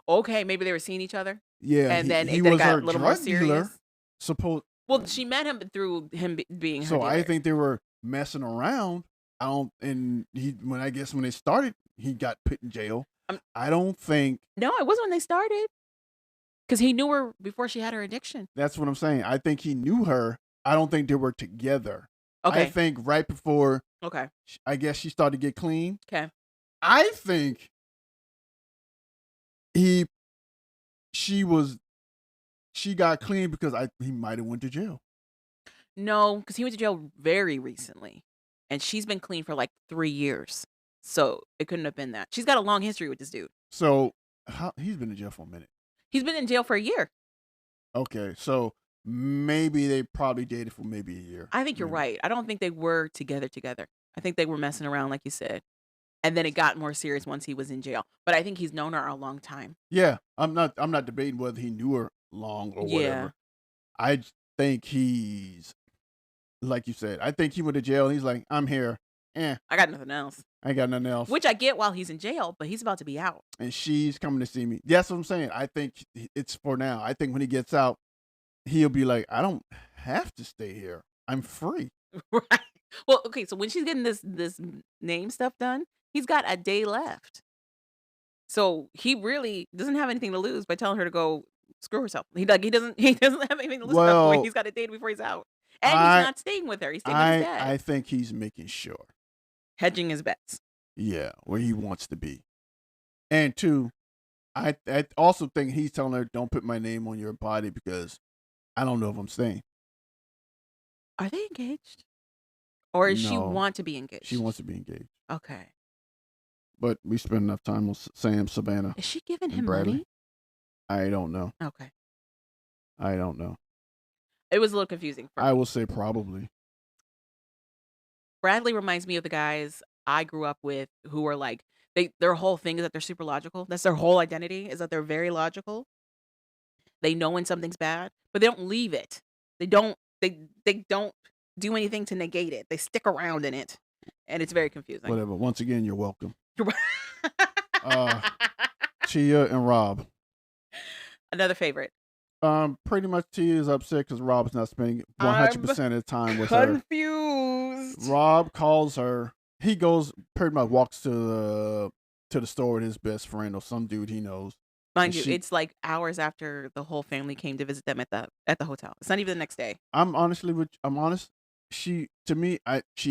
Okay, maybe they were seeing each other, Yeah, and then he it was got her a little more drug dealer. serious. Well, she met him through him being her So I dealer. think they were messing around. When they started, he got put in jail. I don't think No, it wasn't when they started. Because he knew her before she had her addiction. that's what I'm saying. I think he knew her. I don't think they were together. Okay. I think right before, Okay. I guess she started to get clean. Okay. I think she got clean because he might have went to jail. No, because he went to jail very recently. And she's been clean for like 3 years. So it couldn't have been that. She's got a long history with this dude. So he's been in jail for a minute. He's been in jail for a year. Okay, so maybe they probably dated for maybe a year. I think you're Maybe. right. I don't think they were together. I think they were messing around, like you said. And then it got more serious once he was in jail. But I think he's known her a long time. Yeah, I'm not debating whether he knew her long or Yeah. whatever. I think he's like you said. I think he went to jail and he's like, I'm here. I got nothing else. I ain't got nothing else. Which I get while he's in jail, but he's about to be out. And she's coming to see me. That's what I'm saying. I think it's for now. I think when he gets out, he'll be like, I don't have to stay here. I'm free. Right. Well, okay, so when she's getting this name stuff done, he's got a day left. So he really doesn't have anything to lose by telling her to go screw herself. He doesn't have anything to lose at that point. Well, He's got a date before he's out. And he's not staying with her. He's staying with his dad. I think he's making sure. Hedging his bets. Yeah, where he wants to be. And two, I also think he's telling her, don't put my name on your body because I don't know if I'm staying. Are they engaged? Or does she No. want to be engaged? She wants to be engaged. Okay. But we spend enough time on Sam, Savannah, Is she giving and him Bradley. money? I don't know. Okay. I don't know. It was a little confusing for I me. will say probably. Bradley reminds me of the guys I grew up with who are like their whole thing is that they're super logical. That's their whole identity is that they're very logical. They know when something's bad, but they don't leave it. They don't do anything to negate it. They stick around in it. And it's very confusing. Whatever. Once again, you're welcome. Uh, Tia and Rob. Another favorite. Pretty much Tia is upset because Rob's not spending 100% of the time with her. Confused. Rob calls her. He goes pretty much walks to the store with his best friend or some dude he knows. Mind And you, it's like hours after the whole family came to visit them at the hotel. It's not even the next day. I'm honest. She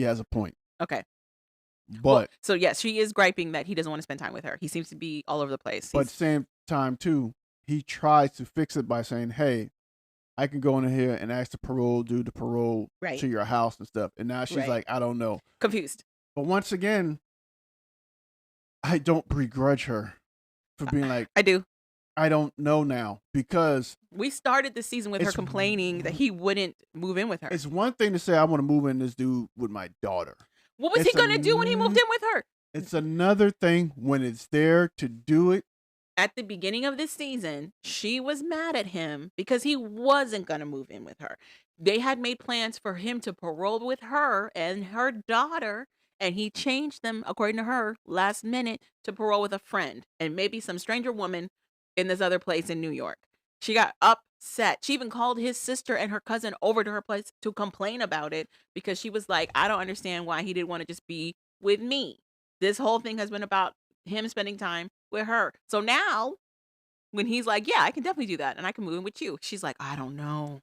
has a point. Okay. But Well, so yes, she is griping that he doesn't want to spend time with her. He seems to be all over the place. But at the same time, too, he tries to fix it by saying, hey, I can go in here and ask the parole, do the parole Right. to your house and stuff. And now she's Right. like, I don't know. Confused. But once again, I don't begrudge her for being like, I do. I don't know now. Because We started the season with her It's- complaining that he wouldn't move in with her. it's one thing to say, I want to move in this dude with my daughter. What was he it's going to do when he moved in with her? It's another thing when it's there to do it. At the beginning of this season, she was mad at him because he wasn't going to move in with her. They had made plans for him to parole with her and her daughter, and he changed them, according to her, last minute to parole with a friend and maybe some stranger woman in this other place in New York. She got upset. She even called his sister and her cousin over to her place to complain about it because she was like, I don't understand why he didn't want to just be with me. This whole thing has been about him spending time with her. So now, when he's like, yeah, I can definitely do that and I can move in with you, she's like, I don't know.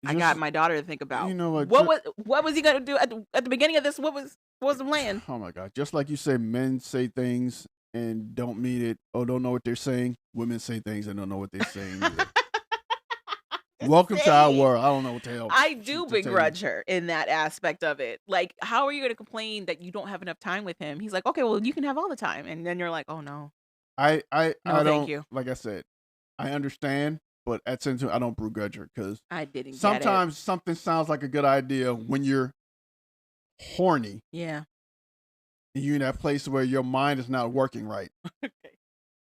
I got Just- my daughter to think about. You know what? What was he gonna do at the beginning of this? What was the plan? Oh my God. Just like you say, men say things and don't mean it or don't know what they're saying. Women say things and don't know what they're saying either. Welcome to our Insane. world. I don't know what the hell. I she- do to tell you. begrudge her in that aspect of it. Like, how are you going to complain that you don't have enough time with him? He's like, okay, well, you can have all the time, and then you're like, oh no, I no, don't. thank you. Like I said, I understand, but at the same time, I don't begrudge her because I didn't. sometimes something sounds like a good idea when you're horny get it. Yeah. and you're in that place where your mind is not working right. Okay.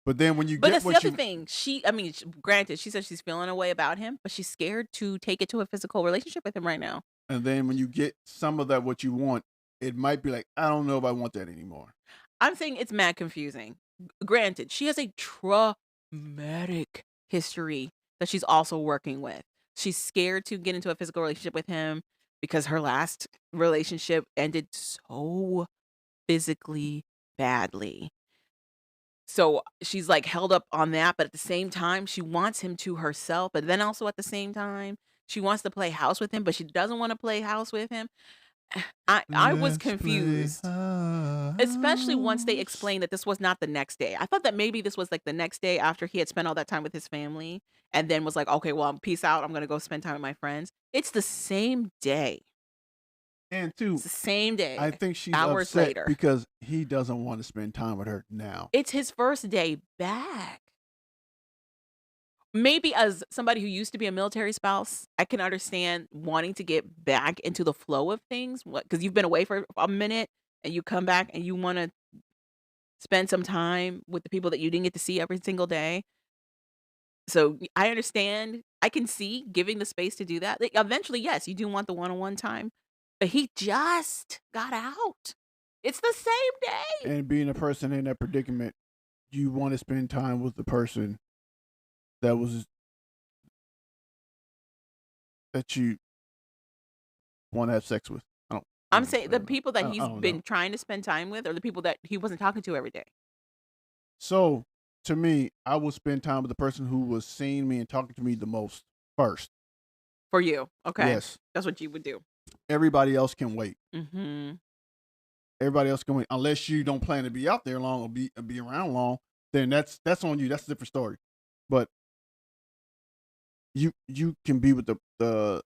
But then when you But get that's the what other you thing. Granted, she says she's feeling a way about him, but she's scared to take it to a physical relationship with him right now. and then when you get some of that what you want, it might be like, I don't know if I want that anymore. I'm saying it's mad confusing. Granted, she has a traumatic history that she's also working with. She's scared to get into a physical relationship with him because her last relationship ended so physically badly. So she's like held up on that, but at the same time, she wants him to herself. But then also at the same time, she wants to play house with him, but she doesn't want to play house with him. I was Let's play confused. Especially once they house. explained that this was not the next day. I thought that maybe this was like the next day after he had spent all that time with his family and then was like, okay, well, peace out. I'm going to go spend time with my friends. It's the same day. And two, It's the same day. I think she's hours upset later. because he doesn't want to spend time with her now. It's his first day back. Maybe as somebody who used to be a military spouse, I can understand wanting to get back into the flow of things because you've been away for a minute and you come back and you want to spend some time with the people that you didn't get to see every single day. So I understand. I can see giving the space to do that. Like, eventually, yes, you do want the one-on-one time, but he just got out. It's the same day. And being a person in that predicament, you want to spend time with the person that you want to have sex with. I'm saying the people I that he's don't been know. trying to spend time with are the people that he wasn't talking to every day. So to me, I will spend time with the person who was seeing me and talking to me the most first. For you. Okay. Yes. That's what you would do. Everybody else can wait. Mm-hmm. Everybody else can wait. Unless you don't plan to be out there long or be around long, then that's on you. That's a different story. But you can be with the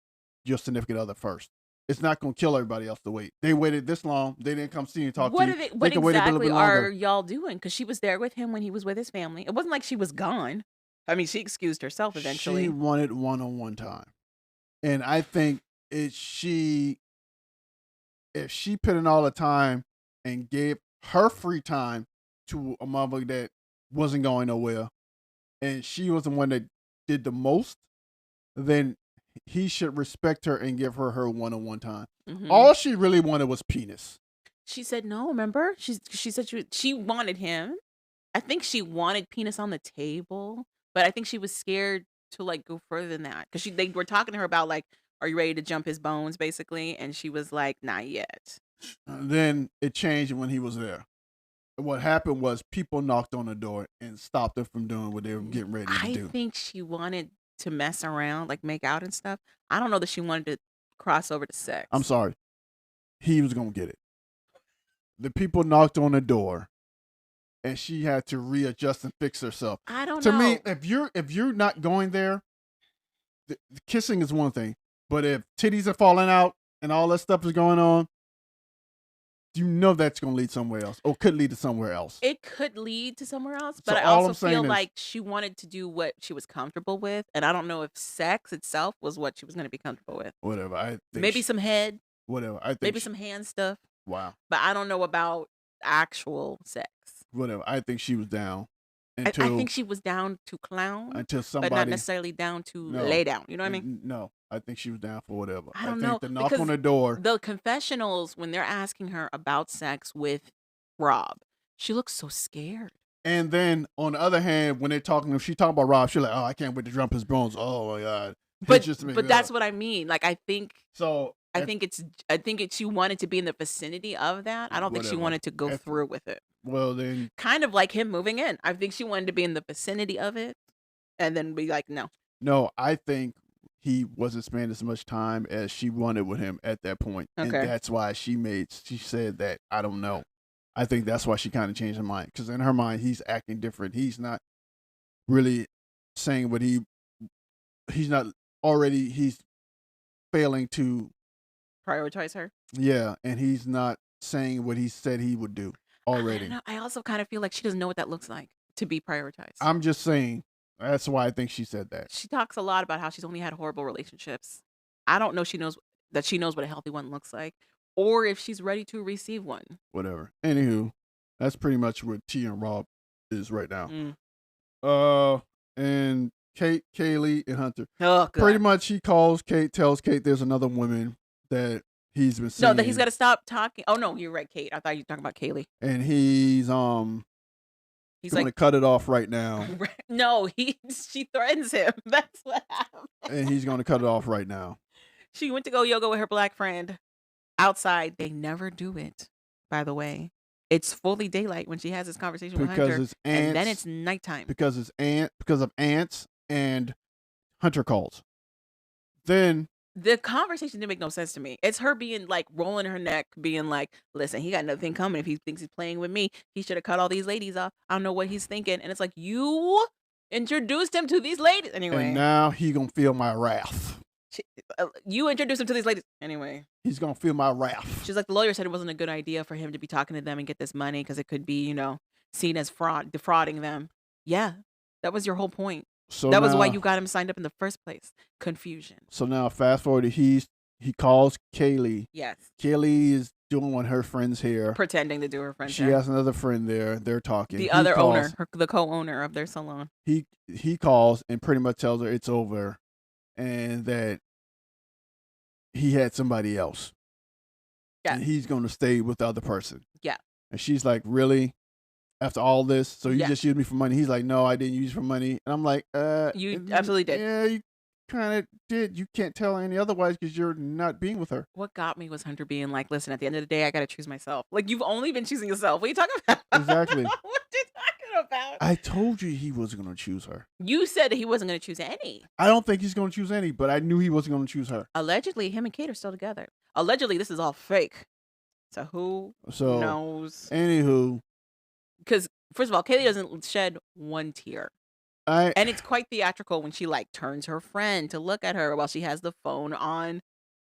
your significant other first. it's not going to kill everybody else to wait. They waited this long. They didn't come see you and talk What to are you. they? What can wait a little exactly bit are longer. y'all doing? Because she was there with him when he was with his family. It wasn't like she was gone. I mean, she excused herself eventually. She wanted one-on-one time. And I think if she put in all the time and gave her free time to a mother that wasn't going nowhere, and she was the one that did the most, then he should respect her and give her one-on-one time. Mhm. All she really wanted was penis. She said no. Remember, she said she wanted him. I think she wanted penis on the table, but I think she was scared to like go further than that because they were talking to her about like, are you ready to jump his bones, basically, and she was like, not yet. And then it changed when he was there. What happened was people knocked on the door and stopped her from doing what they were getting ready to I do. think she wanted to mess around, like make out and stuff. I don't know that she wanted to cross over to sex. I'm sorry. He was going to get it. The people knocked on the door and she had to readjust and fix herself. I don't To know. me, if you're not going there, the kissing is one thing. But if titties are falling out and all that stuff is going on, you know that's going to lead somewhere else or could lead to somewhere else. It could lead to somewhere else, but So I all also I'm saying feel is- like she wanted to do what she was comfortable with, and I don't know if sex itself was what she was going to be comfortable with. Whatever. I think Maybe some head, whatever. I think maybe some hand stuff, wow. but I don't know about actual sex. Whatever. I think she was down I until think she was down to clown, until but somebody not necessarily down to No. lay down. You know what I mean? No, I think she was down for whatever. I don't think know, the knock because on the door. The confessionals, when they're asking her about sex with Rob, she looks so scared. And then on the other hand, when they're talking, if she talking about Rob, she's like, "Oh, I can't wait to jump his bones." Oh my god! But Just to make but it that's up. what I mean. Like I think So I think she wanted to be in the vicinity of that. I don't think she Whatever. wanted to go If- through with it. well then Kind of like him moving in. I think she wanted to be in the vicinity of it and then be like, no. no, I think he wasn't spending as much time as she wanted with him at that point, and Okay. that's why she said that. I don't know. I think that's why she kind of changed her mind because in her mind he's acting different. He's not really saying what he's not already. He's failing to Prioritize her. yeah, and he's not saying what he said he would do I already. don't know. I also kind of feel like she doesn't know what that looks like to be prioritized. I'm just saying that's why I think she said that. She talks a lot about how she's only had horrible relationships. I don't know she knows what a healthy one looks like or if she's ready to receive one. Whatever. Anywho, that's pretty much where T and Rob is right now. Mm. And Kate, Kaylee, and Hunter. Oh, God. Pretty much, he tells Kate there's another woman that he's been seeing. No, that he's got to stop talking. Oh, no, you're right, Kate. I thought you were talking about Kaylee. and he's He's going to like, cut it off right now, no, she threatens him. That's what happened. and he's going to cut it off right now. She went to go yoga with her black friend outside. They never do it, by the way. It's fully daylight when she has this conversation with Because Hunter, it's ants. and then it's nighttime. because of ants and Hunter calls. Then The conversation didn't make no sense to me. It's her being like rolling her neck, being like, listen, he got nothing coming. If he thinks he's playing with me, he should have cut all these ladies off. I don't know what he's thinking. And it's like, you introduced him to these ladies. Anyway, and now he gonna feel my wrath. you introduced him to these ladies. Anyway, He's gonna feel my wrath. she's like, the lawyer said it wasn't a good idea for him to be talking to them and get this money because it could be, seen as defrauding them. Yeah, that was your whole point. So That was why now- you got him signed up in the first place. Confusion. So now fast forward, he calls Kaylee. Yes. Kaylee is doing her friend's hair. Pretending to do her friend. She has another friend there. They're talking. the He other calls- owner, the co-owner of their salon. He calls and pretty much tells her it's over, and that he had somebody else. Yeah. And he's going to stay with the other person. Yeah. And she's like, really? After all this? So you Yeah. just used me for money? He's like, no, I didn't use you for money. And I'm like, You absolutely did. Yeah, you kind of did. You can't tell any otherwise because you're not being with her. What got me was Hunter being like, listen, at the end of the day, I got to choose myself. Like, you've only been choosing yourself. What are you talking about? Exactly. What are you talking about? I told you he wasn't going to choose her. You said that he wasn't going to choose any. I don't think he's going to choose any, but I knew he wasn't going to choose her. Allegedly, him and Kate are still together. Allegedly, this is all fake. So who So, knows? anywho, Because, first of all, Kaylee doesn't shed one tear. And it's quite theatrical when she, like, turns her friend to look at her while she has the phone on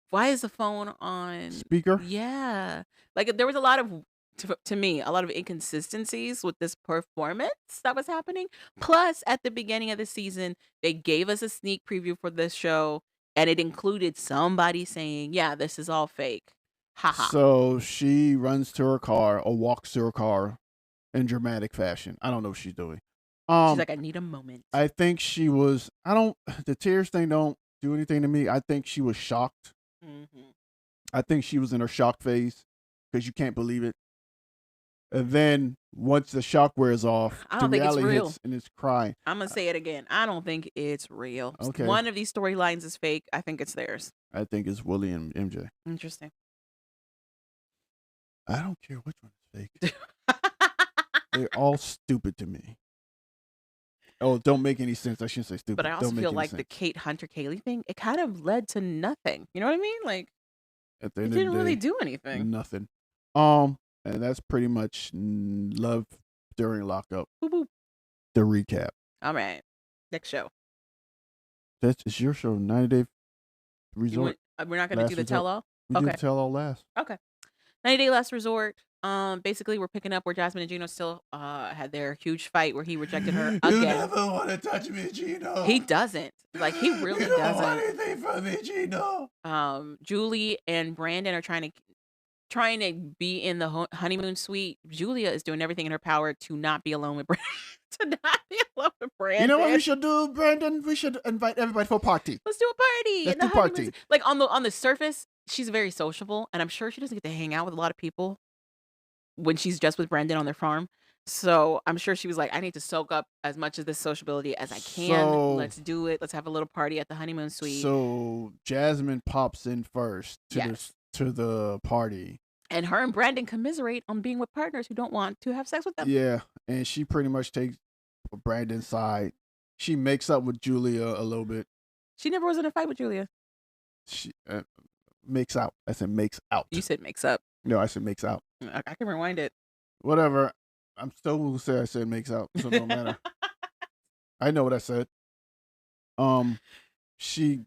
why is the phone on? Speaker. Yeah. Like there was a lot of to me, a lot of inconsistencies with this performance that was happening. Plus, at the beginning of the season, they gave us a sneak preview for this show, and it included somebody saying, "Yeah, this is all fake." Haha. So she runs to her car or walks to her car in dramatic fashion. I don't know what she's doing. She's like, "I need a moment." I think she was. I don't. The tears thing don't do anything to me. I think she was shocked. Mhm. I think she was in her shock phase because you can't believe it. And then once the shock wears off, I the don't think it's reality real. hits and it's crying. I'm gonna say it again. I don't think it's real. Okay. One of these storylines is fake. I think it's theirs. I think it's Willie and MJ. Interesting. I don't care which one is fake. They're all stupid to me. Oh, don't make any sense. I shouldn't say stupid. But I also Don't make feel any like sense. the Kate Hunter Kaylee thing, it kind of led to nothing. You know what I mean? Like At the it end of the didn't really day, do anything. nothing. And that's pretty much love during lockup. Boop, boop. The recap. All right. Next show. That's it's your show. 90 Day You Resort. want, we're not gonna Last do the resort. tell all? We did Okay. the tell all last. Okay. 90 Day Last Resort. Basically we're picking up where Jasmine and Gino still had their huge fight where he rejected her You again. never want to touch me, Gino. He doesn't. Like he really you don't want doesn't. anything from me, Gino. Julie and Brandon are trying to be in the honeymoon suite. Julia is doing everything in her power to not be alone with Brandon. To not be alone with Brandon. You know what we should do, Brandon? We should invite everybody for a party. Let's do a party. Let's in the do party. honeymoon suite. Like on the surface, she's very sociable, and I'm sure she doesn't get to hang out with a lot of people when she's just with Brandon on their farm. So I'm sure she was like, I need to soak up as much of this sociability as I can. So- Let's do it. Let's have a little party at the honeymoon suite. So Jasmine pops in first to Yes. the party. And her and Brandon commiserate on being with partners who don't want to have sex with them. Yeah, and she pretty much takes Brandon's side. She makes up with Julia a little bit. She never was in a fight with Julia. She makes out. I said makes out. You said makes up. No, I said makes out. I can rewind it. Whatever. I'm still gonna say I said makes out, so no matter. I know what I said. She,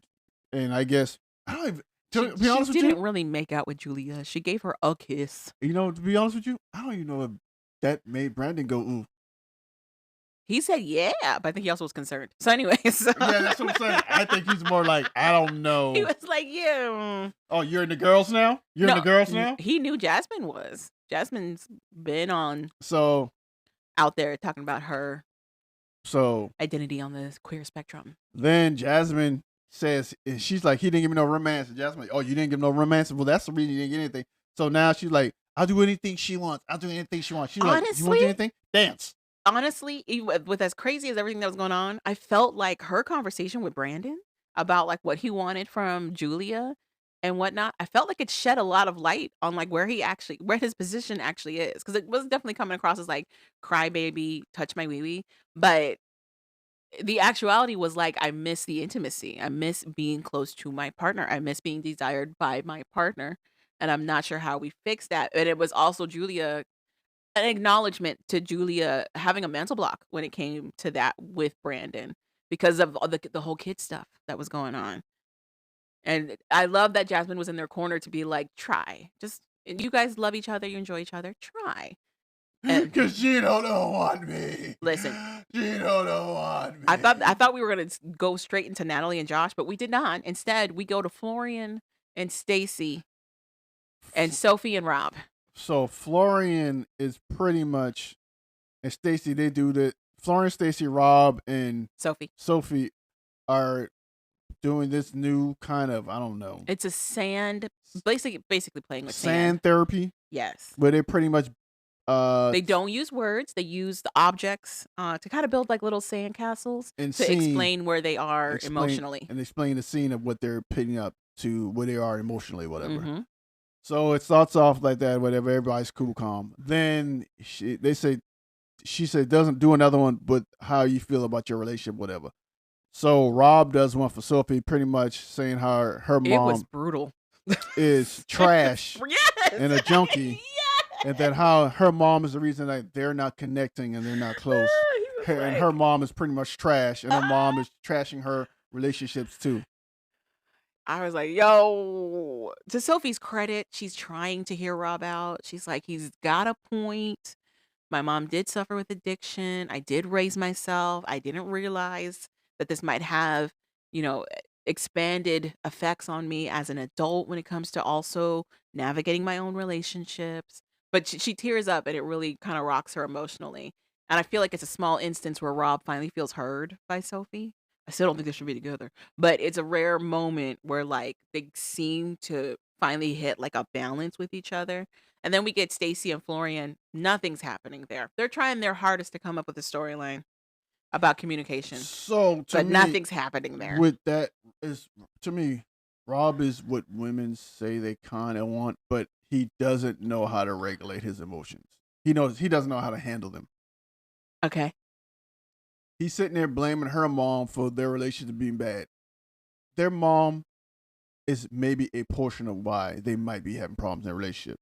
and I guess I don't even. To be honest She with didn't you, really make out with Julia. She gave her a kiss. to be honest with you, I don't even know if that made Brandon go ooh. He said yeah, but I think he also was concerned. So anyway, so Yeah, that's what I'm saying. I think he's more like I don't know. he was like, yeah. Oh, you're in the girls now. You're in the girls now. He knew Jasmine was. Jasmine's been on So out there talking about her so identity on the queer spectrum. then Jasmine says, and she's like, he didn't give me no romance. And Jasmine, like, oh, you didn't give no romance. Well, that's the reason you didn't get anything. So now she's like, I'll do anything she wants. I'll do anything she wants. She's like, you want to Honestly- do anything? Dance. Honestly, even with as crazy as everything that was going on, I felt like her conversation with Brandon about like what he wanted from Julia and whatnot, I felt like it shed a lot of light on like where his position actually is. Because it was definitely coming across as like crybaby, touch my wee wee. But the actuality was like, I miss the intimacy. I miss being close to my partner. I miss being desired by my partner. And I'm not sure how we fix that. And it was also Julia, an acknowledgement to Julia having a mental block when it came to that with Brandon because of all the whole kid stuff that was going on. And I love that Jasmine was in their corner to be like, try. Just, you guys love each other. You enjoy each other. Try. And Because Gino don't want me. Listen. Gino don't want me. I thought we were gonna go straight into Natalie and Josh, but we did not. Instead, we go to Florian and Stacy and Sophie and Rob. So Florian is pretty much, and Stacy, they do that. Florian, Stacy, Rob, and Sophie are doing this new kind of, I don't know, It's a basically playing with sand therapy, Yes. where they pretty much They don't use words. They use the objects to kind of build like little sand castles And to scene- explain where they are explain- emotionally. and explain the scene of what they're picking up to where they are emotionally, whatever. Mhm. So it starts off like that, whatever. Everybody's cool, calm. Then she said, doesn't do another one, but how you feel about your relationship, whatever. So Rob does one for Sophie, pretty much saying how her It was mom brutal. is trash Yes. and a junkie, Yes. and that how her mom is the reason that they're not connecting and they're not close. He was And like- her mom is pretty much trash, and her mom is trashing her relationships too. I was like, yo, to Sophie's credit, she's trying to hear Rob out. She's like, he's got a point. My mom did suffer with addiction. I did raise myself. I didn't realize that this might have, expanded effects on me as an adult when it comes to also navigating my own relationships. But she tears up and it really kind of rocks her emotionally. And I feel like it's a small instance where Rob finally feels heard by Sophie. I still don't think they should be together, but it's a rare moment where like they seem to finally hit like a balance with each other. And then we get Stacy and Florian. Nothing's happening there. They're trying their hardest to come up with a storyline about communication, So to but me, nothing's happening there. with that is to me, Rob is what women say they kind of want, but he doesn't know how to regulate his emotions. He doesn't know how to handle them. Okay. He's sitting there blaming her mom for their relationship being bad. Their mom is maybe a portion of why they might be having problems in their relationship.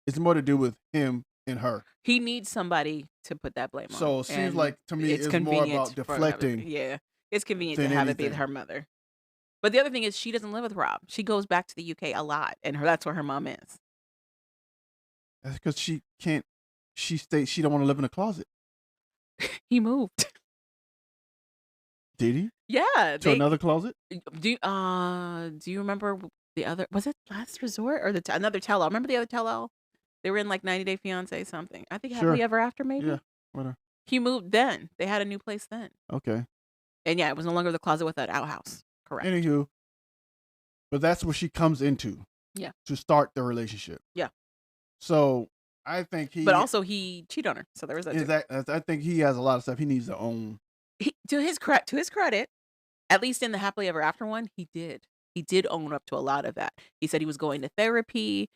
It's more to do with him and her. He needs somebody to put that blame on. So it seems and like to me it's more convenient about for her to- deflecting. Yeah. It's convenient than to have it be anything. her mother. But the other thing is she doesn't live with Rob. She goes back to the UK a lot, and that's where her mom is. That's because she can't. She states she don't want to live in a closet. He moved. Did he Yeah. to another closet? Do you remember the other? Was it Last Resort or another tell-all? Remember the other tell-all? They were in like 90 Day Fiance something. I think Happily Sure. Ever After maybe. Yeah. Whatever. He moved then. They had a new place then, Okay. and yeah, it was no longer the closet with that outhouse. Correct. Anywho, but that's what she comes into. Yeah. To start the relationship. Yeah. So I think he. But also he cheated on her, so there was that. is Too. that I think he has a lot of stuff he needs to own. To his credit, at least in the Happily Ever After one, he did. He did own up to a lot of that. He said he was going to therapy,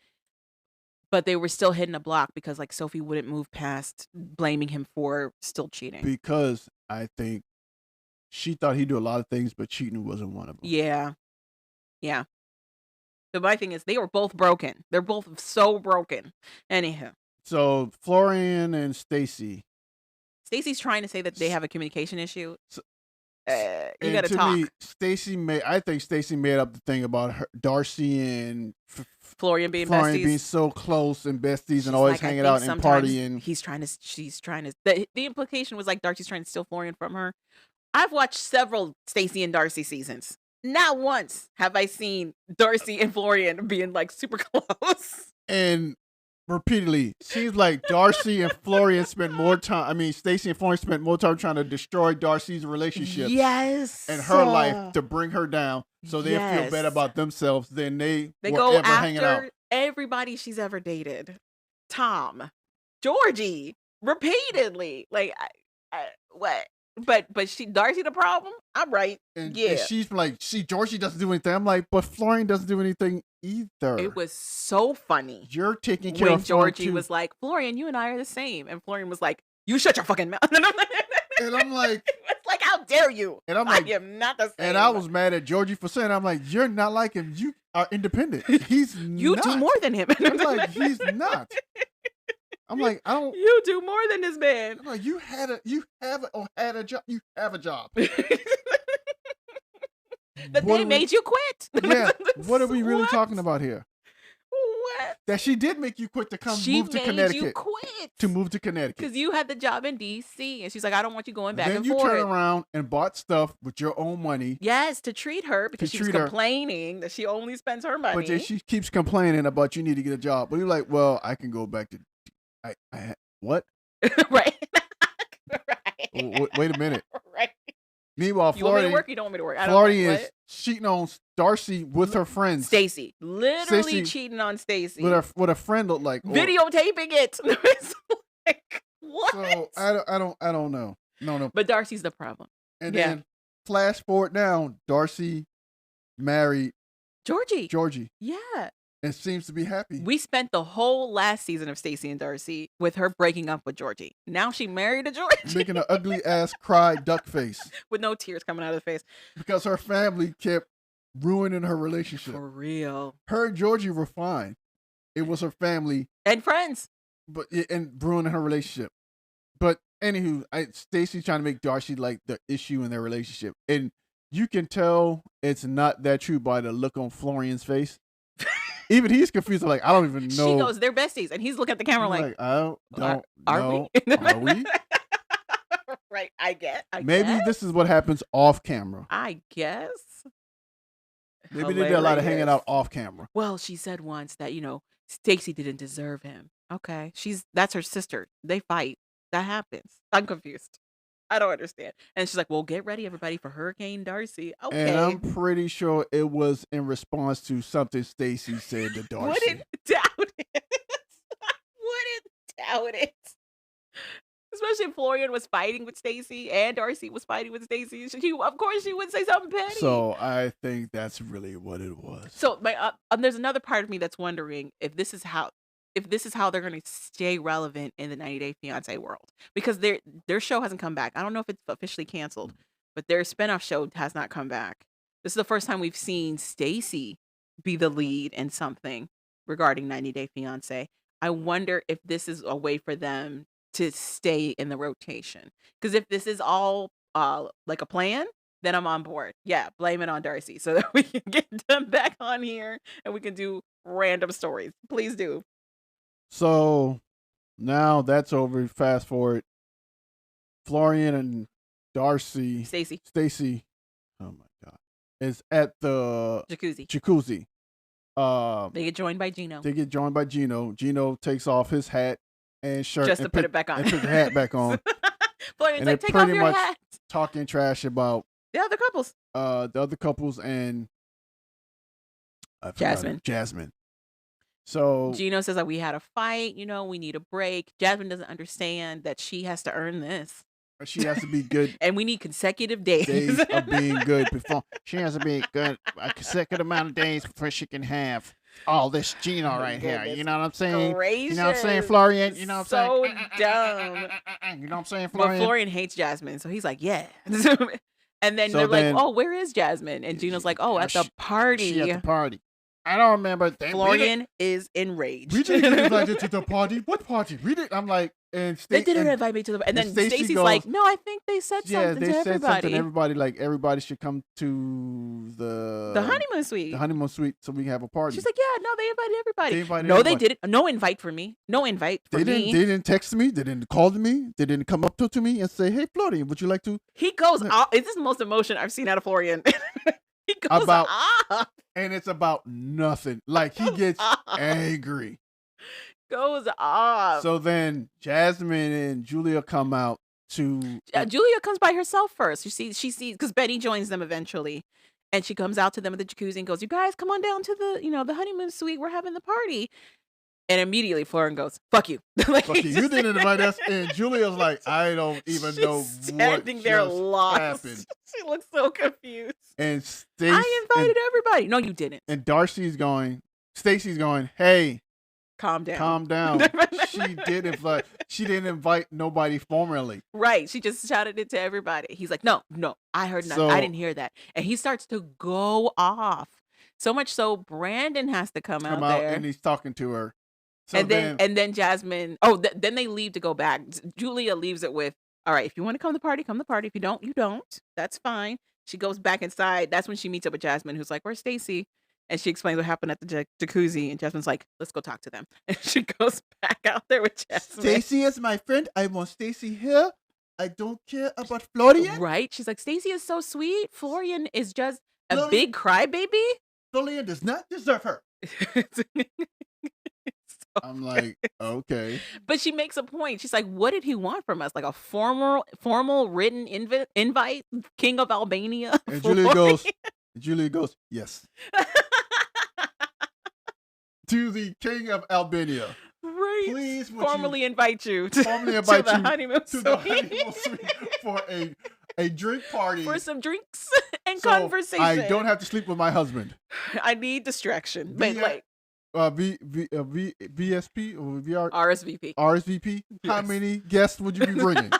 but they were still hitting a block because like Sophie wouldn't move past blaming him for still cheating. Because I think she thought he'd do a lot of things, but cheating wasn't one of them. Yeah. Yeah. So my thing is they were both broken. They're both so broken. Anyhow. So Florian and Stacy. Stacy's trying to say that they have a communication issue. So- You and gotta to talk. me, I think Stacy made up the thing about her, Darcy and Florian being Florian besties. being so close and besties She's and always like, I hanging think out and sometimes partying. She's trying to. The implication was like Darcy's trying to steal Florian from her. I've watched several Stacy and Darcy seasons. Not once have I seen Darcy and Florian being like super close. And repeatedly, seems like Darcy and Florian spent more time. I mean, Stacy and Florian spent more time trying to destroy Darcy's relationship Yes. and her life to bring her down, so they feel Yes. better about themselves than they were They go ever hanging out. after everybody she's ever dated. Tom, Georgie, repeatedly. Like, what? But Darcy the problem? I'm right. And Yeah. she's like, see, Georgie doesn't do anything. I'm like, but Florian doesn't do anything either. It was so funny You're taking care when of Florian Georgie too. was like, Florian, you and I are the same. And Florian was like, you shut your fucking mouth. And I'm like, it's like, how dare you? and I'm like, I am not the same. and I was mad at Georgie for saying, I'm like, you're not like him. You are independent. He's You not. do more than him. I'm like, he's not. I'm like, I don't. You do more than this man. I'm like, you had a job. You have a job. That What they are we- made you quit. Yeah. What are we really What? talking about here? What? That she did make you quit to come She move to made Connecticut. you quit. To move to Connecticut. Because you had the job in D.C. And she's like, I don't want you going back Then and you forth. turn around and bought stuff with your own money. Yes, to treat her because she was treat her. complaining that she only spends her money. But then she keeps complaining about you need to get a job. But you're like, well, I can go back to. What? right. Wait a minute. Right. Meanwhile, You want me to Florian, work? You don't want me to work. I don't Florian know. is cheating on Darcy with her friends. Stacy. Literally Stacey cheating on Stacy. What a friend looked like. Videotaping it. It's like, what? So I don't know. No. But Darcy's the problem. And Yeah. then flash forward now, Darcy married Georgie. Georgie Yeah. and seems to be happy. We spent the whole last season of Stacy and Darcy with her breaking up with Georgie. Now she married a Georgie Making an ugly ass cry duck face with no tears coming out of the face. because her family kept ruining her relationship. For real. Her and Georgie were fine. It was her family, And friends. but and ruining her relationship. But anywho, Stacy's trying to make Darcy like the issue in their relationship, and you can tell it's not that true by the look on Florian's face. Even he's confused. Like, I don't even know. She goes, they're besties. And he's looking at the camera like, I don't are know. we? Are we? Right. I guess. Maybe this is what happens off camera. I guess. Maybe they did a lot of hanging out off camera. Well, she said once that, Stacy didn't deserve him. Okay. That's her sister. They fight. That happens. I'm confused. I don't understand. And she's like, well, get ready, everybody, for Hurricane Darcy. Okay. And I'm pretty sure it was in response to something Stacy said to Darcy. Wouldn't doubt it. Wouldn't doubt it. Especially if Florian was fighting with Stacy and Darcy was fighting with Stacy. Of course, she would say something petty. So I think that's really what it was. So there's another part of me that's wondering if this is how they're going to stay relevant in the 90 Day Fiancé world, because their show hasn't come back. I don't know if it's officially canceled, but their spinoff show has not come back. This is the first time we've seen Stacy be the lead in something regarding 90 Day Fiancé. I wonder if this is a way for them to stay in the rotation. Because if this is all like a plan, then I'm on board. Yeah, blame it on Darcy so that we can get them back on here and we can do random stories. Please do. So now that's over. Fast forward. Florian and Darcy. Stacy. Oh my God. Is at the jacuzzi. They get joined by Gino. Gino takes off his hat and shirt just to put it back on. And put the hat back on. Florian's like, take off your hat. Talking trash about the other couples. And Jasmine. So Gino says that we had a fight, we need a break. Jasmine doesn't understand that she has to earn this. She has to be good. And we need consecutive days of being good before. She has to be good a consecutive amount of days before she can have all this Gino right here. You know what I'm saying? Gracious. You know what I'm saying, Florian? You know what I'm saying? So dumb. You know what I'm saying, Florian? But Florian hates Jasmine, so he's like, yeah. And then they're like, oh, where is Jasmine? And Gino's like, oh, at the party. She at the party. I don't remember. Florian is enraged. We didn't get invited to the party. What party? We did. I'm like, they didn't invite me to the. And then Stacy's like, no, I think they said something to everybody. Yeah, they said something. Everybody, like, everybody should come to the honeymoon suite. The honeymoon suite, so we can have a party. She's like, yeah, no, they invited everybody. They didn't. No invite for me. No invite for me. They didn't text me. They didn't call me. They didn't come up to me and say, hey, Florian, would you like to? He goes off. This is the most emotion I've seen out of Florian. He goes off. And it's about nothing. Like, he gets angry. Goes off. So then Jasmine and Julia come out to. Julia comes by herself first. She sees because Betty joins them eventually, and she comes out to them at the jacuzzi and goes, "You guys, come on down to the honeymoon suite. We're having the party." And immediately Florian goes, "Fuck you!" Like, fuck you! You didn't invite us. And Julia's like, "I don't even know what standing there lost. Happened." She looks so confused. And I invited everybody. No, you didn't. And Stacy's going, "Hey, calm down. Calm down." She didn't invite nobody formally. Right. She just shouted it to everybody. He's like, no, I heard nothing. I didn't hear that. And he starts to go off. So much so Brandon has to come out there. And he's talking to her. So and then Jasmine, then they leave to go back. Julia leaves it with, all right, if you want to come to the party, come to the party. If you don't, you don't. That's fine. She goes back inside. That's when she meets up with Jasmine, who's like, where's Stacy? And she explains what happened at the jacuzzi. And Jasmine's like, let's go talk to them. And she goes back out there with Jasmine. Stacy is my friend. I want Stacy here. I don't care about Florian. Right? She's like, Stacy is so sweet. Florian is just a big crybaby. Florian does not deserve her. I'm like, okay. But she makes a point. She's like, what did he want from us? Like a formal written invite? King of Albania? And Julia goes, yes. To the King of Albania. Right. Please, formally invite you to the honeymoon suite for a drink party. For some drinks and conversation. I don't have to sleep with my husband. I need distraction. VSP or RSVP. RSVP. Yes. How many guests would you be bringing?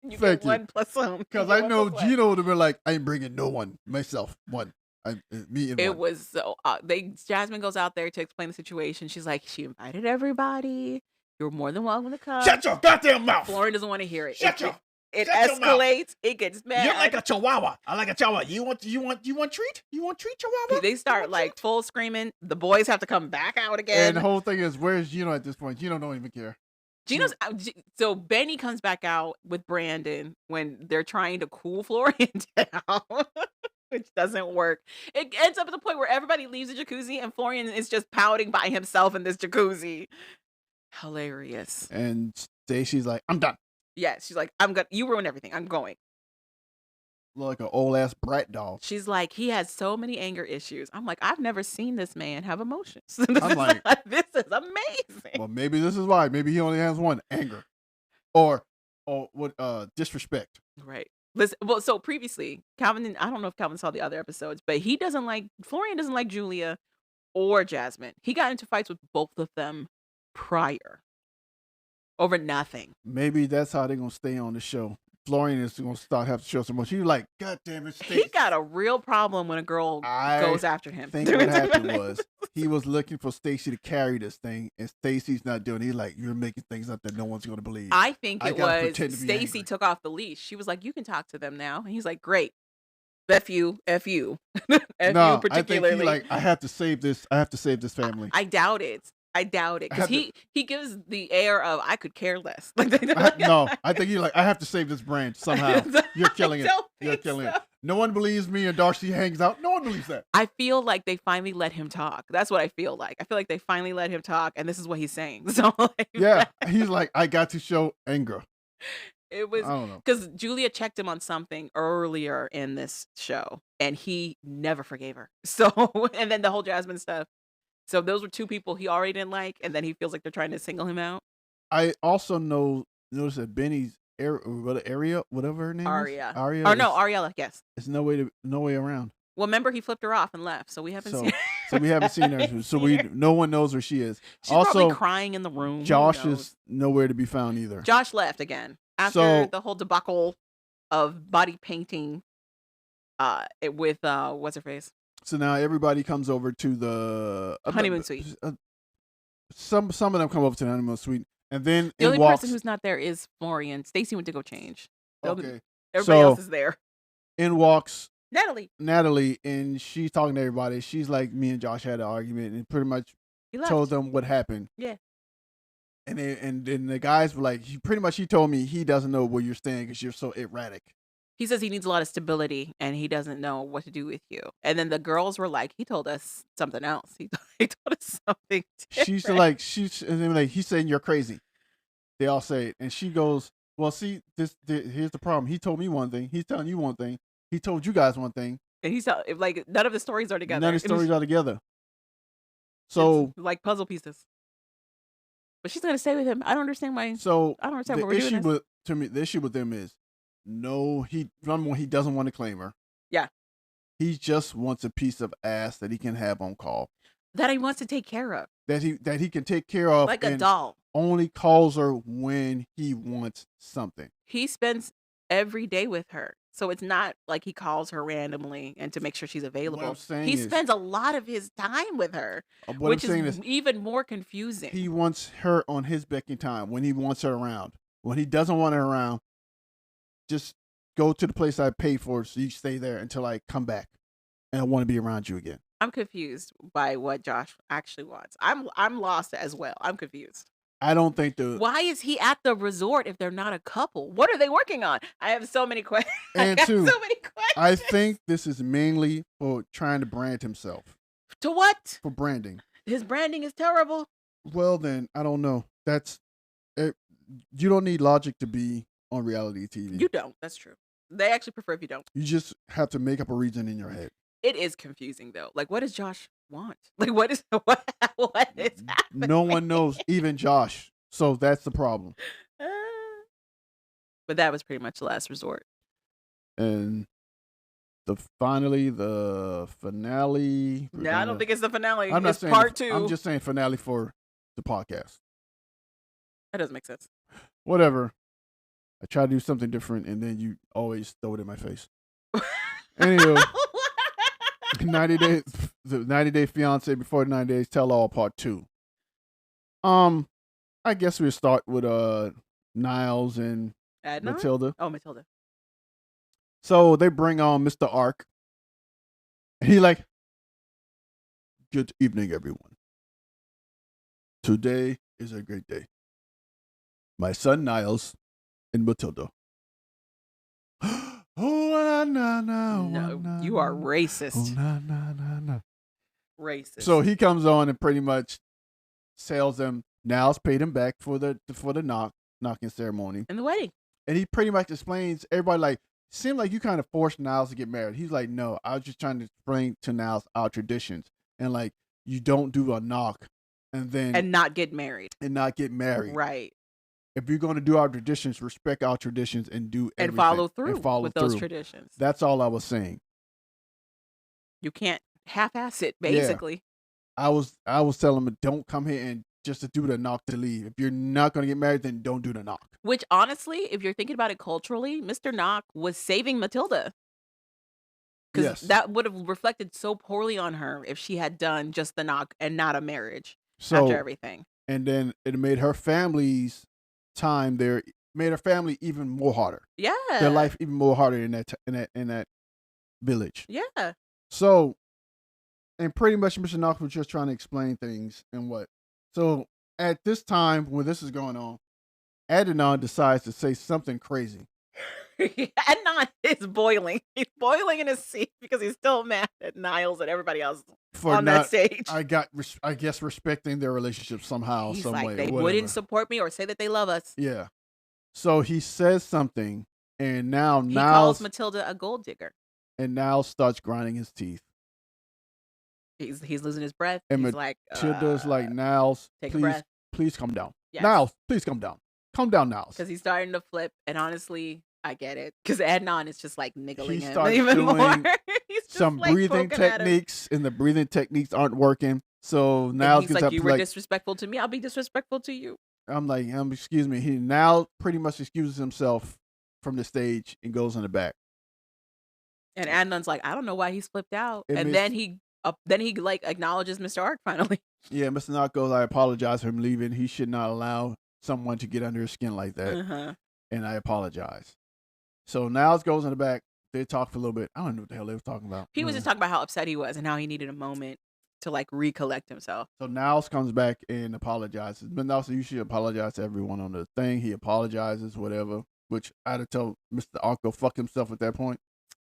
You get one plus some. Because I know Gino would have been like, I ain't bringing no one. Myself. One. Me and it one. Was so Jasmine goes out there to explain the situation. She's like, she invited everybody. You're more than welcome to come. Shut your goddamn mouth. Florian doesn't want to hear it. it Shut your mouth. escalates. It gets mad. You're like a chihuahua. I like a chihuahua. You want treat? You want treat, chihuahua? They You start want like treat? full screaming. The boys have to come back out And again. the whole thing is, where's Gino at this point? Gino don't even care. Gino's so Benny comes back out with Brandon when they're trying to cool Florian down, which doesn't work. It ends up at the point where everybody leaves the jacuzzi and Florian is just pouting by himself in this jacuzzi. Hilarious. And Stacy's like, I'm done. Yeah, she's like, you ruined everything. I'm going. Like an old ass brat doll. She's like, he has so many anger issues. I'm like, I've never seen this man have emotions. I'm like, this is amazing. well, maybe this is why. Maybe he only has one: anger, or what? Disrespect. Right. Listen. Well, so previously, Calvin. I don't know if Calvin saw the other episodes, but Florian doesn't like Julia or Jasmine. He got into fights with both of them prior over nothing. Maybe that's how they're gonna stay on the show. Florian is gonna start have to show some more. She's like, God damn it, Stacy. He got a real problem when a girl goes after him. I think what happened was he was looking for Stacy to carry this thing, and Stacy's not doing it. He's like, you're making things up that no one's gonna believe. I think it gotta was pretend to be Stacy angry. took off the leash. She was like, you can talk to them now. And he's like, great. F you. F you. F No, you particularly. I think he like, I have to save this. I have to save this family. I doubt it. I doubt it. Because have he gives the air of, I could care less. No, I think he's like, I have to save this branch somehow. You're killing it. don't You're think killing so. it. No one believes me, and Darcy hangs out. No one believes that. I feel like they finally let him talk. That's what I feel like. I feel like they finally let him talk, and this is what he's saying. So like, Yeah, he's like, I got to show anger. it was I don't know. because Julia checked him on something earlier in this show, and he never forgave her. So, and then the whole Jasmine stuff. So those were two people he already didn't like, and then he feels like they're trying to single him out. I also notice that Benny's area, whatever her name Aria. is. Aria. Or no, Ariella, yes. There's no way around. Well, remember he flipped her off and left, so we haven't So, seen so we haven't seen her. So no one knows where she is. She's also, probably crying in the room. Who Josh knows? is nowhere to be found either. Josh left again after So- the whole debacle of body painting with what's her face? So now everybody comes over to the Honeymoon suite. Some of them come over to the honeymoon suite, and then The only walks. person who's not there is Florian. Stacy went to go change. Okay, Everybody So- else is there. in walks Natalie, and she's talking to everybody. She's like, me and Josh had an argument, and pretty much he left. told them what happened. Yeah. And then the guys were like, he told me he doesn't know where you're staying because you're so erratic. He says he needs a lot of stability and he doesn't know what to do with you. And then the girls were like, he told us something else. He told us something different. And then like, he's saying you're crazy. They all say it. And she goes, well, see, here's the problem. He told me one thing. He's telling you one thing. He told you guys one thing. And he's like, none of the stories are together. None of the stories are together. So, It's like puzzle pieces. But she's gonna stay with him. I don't understand why. so I don't understand the what we're issue doing. the issue with them is, no, number one, he doesn't want to claim her. Yeah. He just wants a piece of ass that he can have on call. That he wants to take care of, That he can take care of. like a and doll. only calls her when he wants something. He spends every day with her, so it's not like he calls her randomly and to make sure she's available. I'm saying He is- spends a lot of his time with her, What which I'm saying is even more confusing. he wants her on his beck and time when he wants her around. When he doesn't want her around, just go to the place I paid for so you stay there until I come back and I want to be around you again. I'm confused by what Josh actually wants. I'm lost as well. I'm confused. I don't think Why is he at the resort if they're not a couple? What are they working on? I have so many questions. And I have two, so many questions. I think this is mainly for trying to brand himself. To what? For branding. His branding is terrible. Well then, I don't know. That's it. You don't need logic to be on reality TV. You don't. That's true. They actually prefer if you don't. You just have to make up a reason in your head. It is confusing though. Like, what does Josh want? Like, what is what is happening? No one knows, even Josh. So that's the problem. But that was pretty much the last resort. And the finale. No, I don't think it's the finale. I'm not It's saying part two. I'm just saying finale for the podcast. That doesn't make sense. Whatever. I try to do something different, and then you always throw it in my face. Anywho, 90 days, the 90-day fiance before the 90 days tell all part 2. I guess we'll start with Niles and Adnan? Matilda. Oh, Matilda. So they bring on Mr. Ark. And he like, good evening, everyone. Today is a great day. My son Niles and Matilda. Oh, na, na, No, na, you are na. Oh, racist. na, na, na, na. Racist. So he comes on and pretty much tells them Niles paid him back for the knocking ceremony. in the wedding. And he pretty much explains everybody like, seemed like you kind of forced Niles to get married. He's like, no, I was just trying to explain to Niles our traditions. And like, you don't do a knock and then And not get married. not get married. Right. If you're going to do our traditions, respect our traditions and do everything. And follow through And follow with those through. traditions. That's all I was saying. You can't half-ass it, basically. I was telling him, don't come here and just to do the knock to leave. If you're not going to get married, then don't do the knock. Which, honestly, if you're thinking about it culturally, Mr. Knock was saving Matilda. Because Yes. that would have reflected so poorly on her if she had done just the knock and not a marriage So, after everything. and then it made her family's time there, made her family even more harder. Yeah. Their life even more harder in that village. Yeah. So, and pretty much Mr. Knox was just trying to explain things and what. So at this time when this is going on, Adnan decides to say something crazy. Adnan is boiling. He's boiling in his seat because he's still mad at Niles and everybody else For on not, that stage. I guess respecting their relationship somehow, He's some like, way. they whatever. wouldn't support me or say that they love us. Yeah. So he says something, and now He Niles calls Matilda a gold digger. and Niles starts grinding his teeth. He's losing his breath. And He's like, Matilda's like, Niles, take a breath. please come down. Yes. Niles, please come down. Come down, Niles. Because he's starting to flip. And honestly, I get it. Because Adnan is just like niggling He him starts even more. doing He's just, Some like, breathing poking at him. techniques, and the breathing techniques aren't working. So And Niles he's gets like, up you to were like, disrespectful to me. I'll be disrespectful to you. I'm like, excuse me. He now pretty much excuses himself from the stage and goes in the back. And Adnan's like, I don't know why he's flipped out. It And makes- then he like acknowledges Mr. Ark finally. Yeah, Mr. Knock goes, I apologize for him leaving. He should not allow someone to get under his skin like that. Uh-huh. And I apologize. So Niles goes in the back. They talk for a little bit. I don't know what the hell they were talking about. He was just talking about how upset he was and how he needed a moment to like recollect himself. So Niles comes back and apologizes. But also, you should apologize to everyone on the thing. He apologizes, whatever. Which I had to tell Mr. Ark go fuck himself at that point.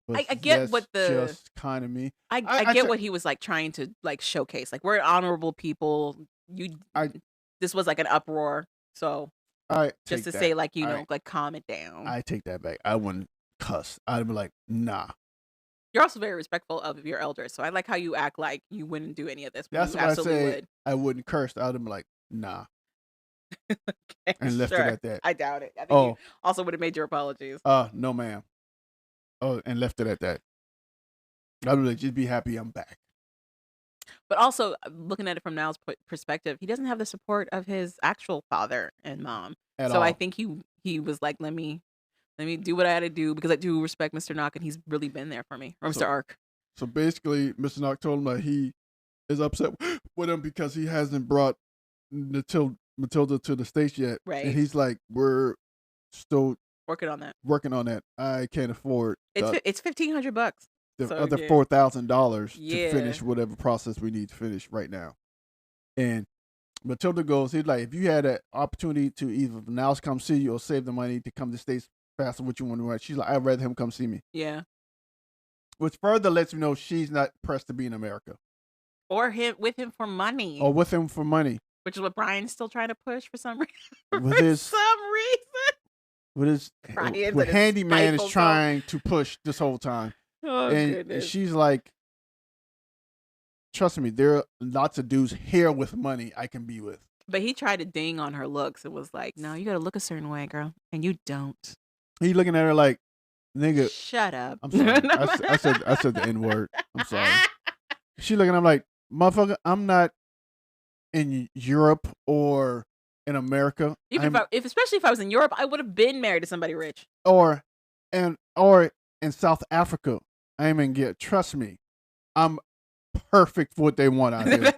But I get that's what the- just kind of me. I I get took- what he was like trying to like showcase. Like, we're honorable people. This was like an uproar. So I just to take say that. like, I- like calm it down. I take that back. I wouldn't cuss. I'd be like, nah. You're also very respectful of your elders. So I like how you act like you wouldn't do any of this. But That's you what I absolutely say. would. I wouldn't curse. I'd be like, nah. Okay, And left sure. it at that. I doubt it. I think Oh. you also would have made your apologies. No, ma'am. Oh, and left it at that. I'd be like, just be happy I'm back. But also, looking at it from Niles' perspective, he doesn't have the support of his actual father and mom. At So all. I think he was like, let me do what I had to do because I do respect Mr. Knock and he's really been there for me. Or Mr. So- Ark. So basically, Mr. Knock told him that he is upset with him because he hasn't brought Matilda to the stage yet. Right. And he's like, we're still Working on that. working on that. I can't afford It's $1,500. the so, other yeah. $4,000 Yeah. to finish whatever process we need to finish right now. And Matilda goes, he's like, if you had an opportunity to either now come see you or save the money to come to the States faster, what you want to write? She's like, I'd rather him come see me. Yeah. Which further lets me know she's not pressed to be in America. Or with him for money. Or with him for money. Which is what Brian's still trying to push for some reason. With for his- some reason. Brian What that is Handyman is spiteful, so- trying to push this whole time. Oh, and goodness. she's like, trust me, there are lots of dudes here with money I can be with. But he tried to ding on her looks. It was like, no, you got to look a certain way, girl. And you don't. He looking at her like, nigga, Shut up. I'm sorry. I said the N word. I'm sorry. She looking at him like, motherfucker, I'm not in Europe or in America. Even especially if I was in Europe, I would have been married to somebody rich. or in South Africa. I ain't even get. Trust me, I'm perfect for what they want out here.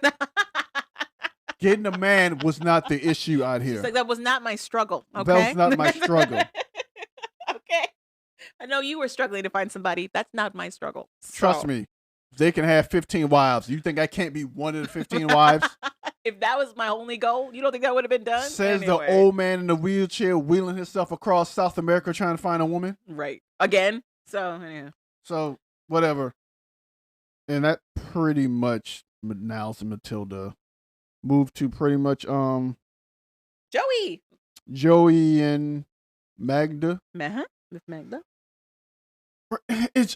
Getting a man was not the issue out She's here. like, that was not my struggle. Okay? That was not my struggle. I know you were struggling to find somebody. That's not my struggle. Trust So- me, they can have 15 wives. You think I can't be one of the 15 wives? If that was my only goal, you don't think that would have been done? Says Anyway. the old man in the wheelchair wheeling himself across South America trying to find a woman. Right. Again. So, yeah. So, whatever. And that pretty much, Niles and Matilda moved to pretty much Joey. Joey and Magda. With Magda. It's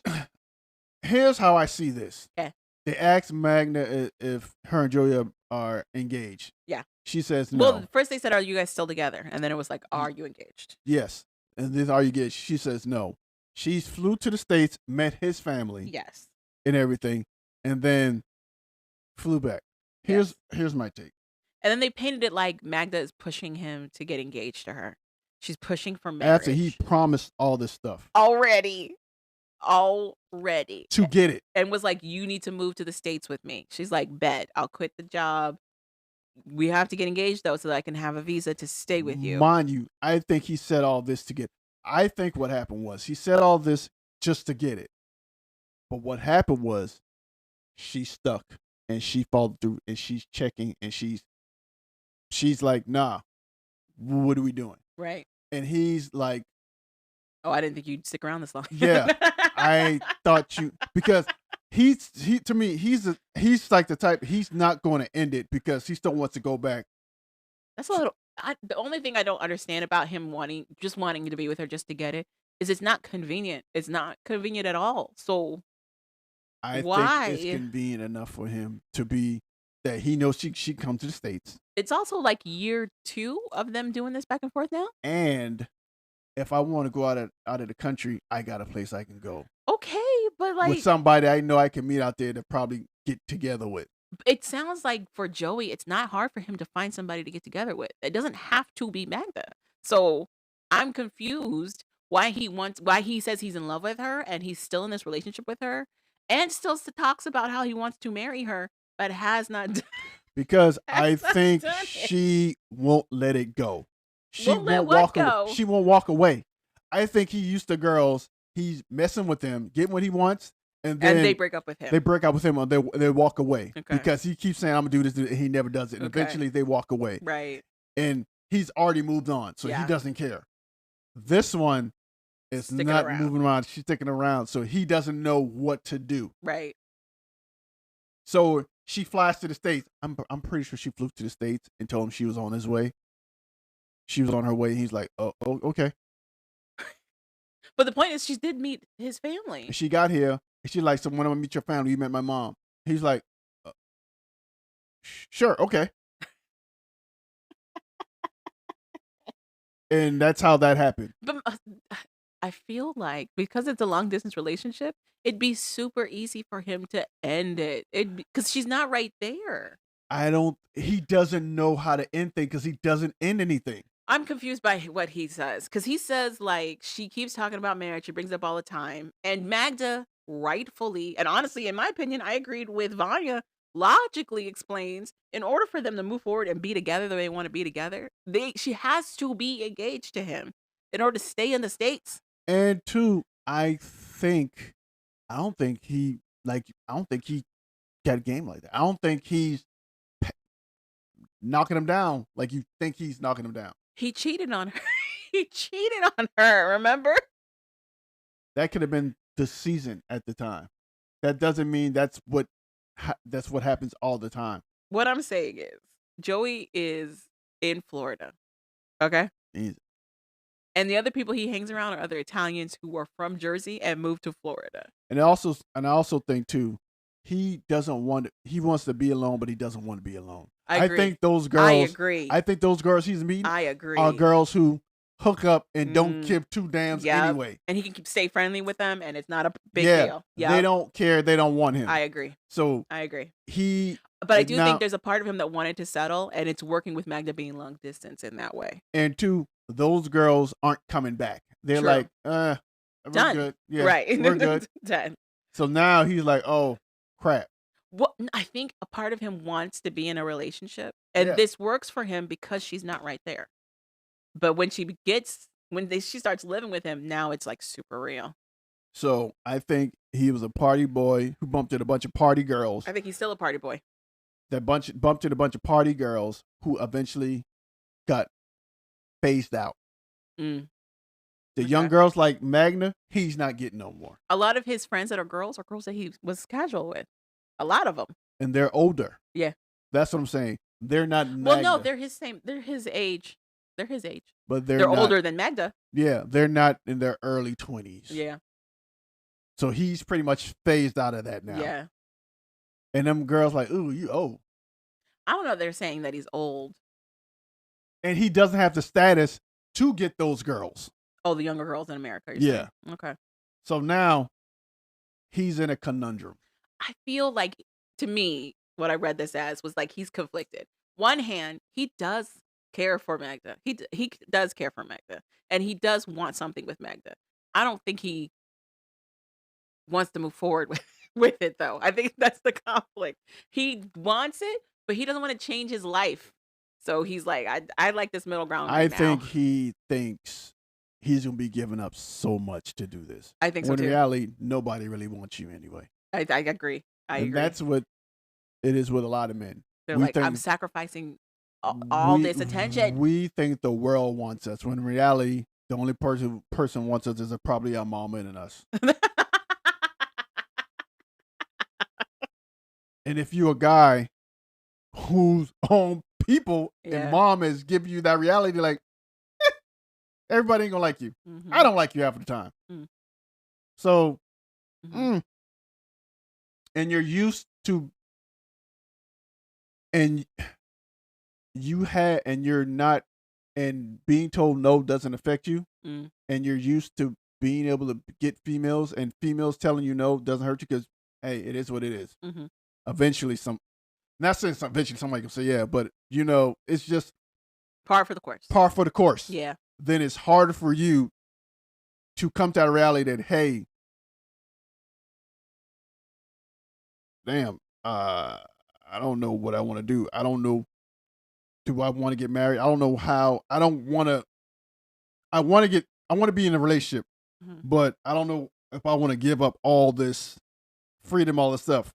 here's how I see this. Okay. They asked Magda if her and Joey are engaged. Yeah. She says no. Well, first they said, "Are you guys still together?" And then it was like, "Are you engaged?" Yes. And then are you engaged? She says no. She flew to the States, met his family Yes. and everything, and then flew back. Here's my take. And then they painted it like Magda is pushing him to get engaged to her. She's pushing for marriage. After he promised all this stuff already to get it. and was like, "You need to move to the States with me." She's like, "Bet, I'll quit the job. We have to get engaged though, so that I can have a visa to stay with you." Mind you, I think he said all this to get. I think what happened was he said all this just to get it. But what happened was she stuck and she followed through and she's checking and she's like, nah, what are we doing? Right. And he's like, Oh, I didn't think you'd stick around this long. yeah, I thought you, because he to me, he's like the type, he's not going to end it because he still wants to go back. That's a little. The only thing I don't understand about him wanting to be with her just to get it is it's not convenient. It's not convenient at all. So I Why? think it's convenient enough for him to be that he knows she come to the States. it's also like year 2 of them doing this back and forth now. And if I want to go out of the country, I got a place I can go Okay, but like with somebody I know I can meet out there to probably get together with. it sounds like for Joey, it's not hard for him to find somebody to get together with. It doesn't have to be Magda. So I'm confused why he says he's in love with her and he's still in this relationship with her and still talks about how he wants to marry her, but has not done Because I Has not think done it. she won't let it go. She Won't let won't what walk go? away. She won't walk away. I think he used to girls. He's messing with them, getting what he wants, and then and they break up with him. they break up with him or they walk away Okay. because he keeps saying, I'm gonna do this, and he never does it. And Okay. eventually they walk away. Right. And he's already moved on, so Yeah. he doesn't care. This one is Sticking not around. moving around. She's sticking around, so he doesn't know what to do. Right. So she flies to the States. I'm pretty sure she flew to the States and told him she was on his way. She was on her way. He's like, oh okay. But the point is, she did meet his family. And she got here, and she's like, so when I'm gonna meet your family, you met my mom. He's like, sure, okay. And that's how that happened. But I feel like because it's a long distance relationship, it'd be super easy for him to end it. Because she's not right there. He doesn't know how to end things because he doesn't end anything. I'm confused by what he says. Because he says, like, she keeps talking about marriage. She brings it up all the time. And Magda rightfully, and honestly, in my opinion, I agreed with Vanya, logically explains in order for them to move forward and be together the way they want to be together, she has to be engaged to him in order to stay in the States. And two, I don't think he got a game like that. I don't think he's knocking him down like you think he's knocking him down. He cheated on her. He cheated on her, remember? That could have been the season at the time. That doesn't mean that's what happens all the time. What I'm saying is, Joey is in Florida. Okay? Easy. And the other people he hangs around are other Italians who are from Jersey and moved to Florida. And I also think too, he wants to be alone, but he doesn't want to be alone. I agree. think those girls. I agree. I think those girls he's meeting I agree. are girls who hook up and don't Mm. give two damns Yep. anyway. And he can stay friendly with them, and it's not a big Yeah, deal. Yeah, They don't care. They don't want him. I agree. So I agree. he But I do now- think there's a part of him that wanted to settle, and it's working with Magda being long distance in that way. and two, those girls aren't coming back. They're True. like, we're Done. good. Yeah, Right. we're good. Done. So now he's like, oh crap. What I think a part of him wants to be in a relationship, and Yeah. this works for him because she's not right there. But when when she starts living with him, now it's like super real. So I think he was a party boy who bumped into a bunch of party girls. I think he's still a party boy. That bumped into a bunch of party girls who eventually got phased out. Mm. The young Okay. girls like Magna, he's not getting no more. A lot of his friends that are girls that he was casual with. A lot of them. And they're older. Yeah. That's what I'm saying. They're not Magna. Well, no, they're his same. They're his age. They're his age. But they're They're not, older than Magda. Yeah, they're not in their early 20s. Yeah. So he's pretty much phased out of that now. Yeah. And them girls like, ooh, you old. I don't know if they're saying that he's old. And he doesn't have the status to get those girls. Oh, the younger girls in America. You're saying. Okay. So now he's in a conundrum. I feel like, to me, what I read this as was like he's conflicted. One hand, he does care for Magda. He does care for Magda, and he does want something with Magda. I don't think he wants to move forward with it, though. I think that's the conflict. He wants it, but he doesn't want to change his life. So he's like, I like this middle ground. I Right think now. he thinks he's going to be giving up so much to do this. I think so when in too. reality, nobody really wants you anyway. I agree. I And agree. that's what it is with a lot of men. They're we like, I'm think- sacrificing all this attention. We think the world wants us, when in reality, the only person wants us is probably our mama and us. And if you're a guy whose own people Yeah. and mom is giving you that reality, like, everybody ain't gonna like you. Mhm. I don't like you half the time. Mm. So, Mhm. and you're used to, and you're not, and being told no doesn't affect you, Mm. and you're used to being able to get females, and females telling you no doesn't hurt you because, hey, it is what it is. Mhm. Eventually, eventually somebody can say, yeah, but it's just Par for the course. par for the course. Yeah. Then it's harder for you to come to that reality that, hey, damn, I don't know what I want to do. I don't know. Do I want to get married? I don't know how. I want to be in a relationship, Mhm. but I don't know if I want to give up all this freedom, all this stuff.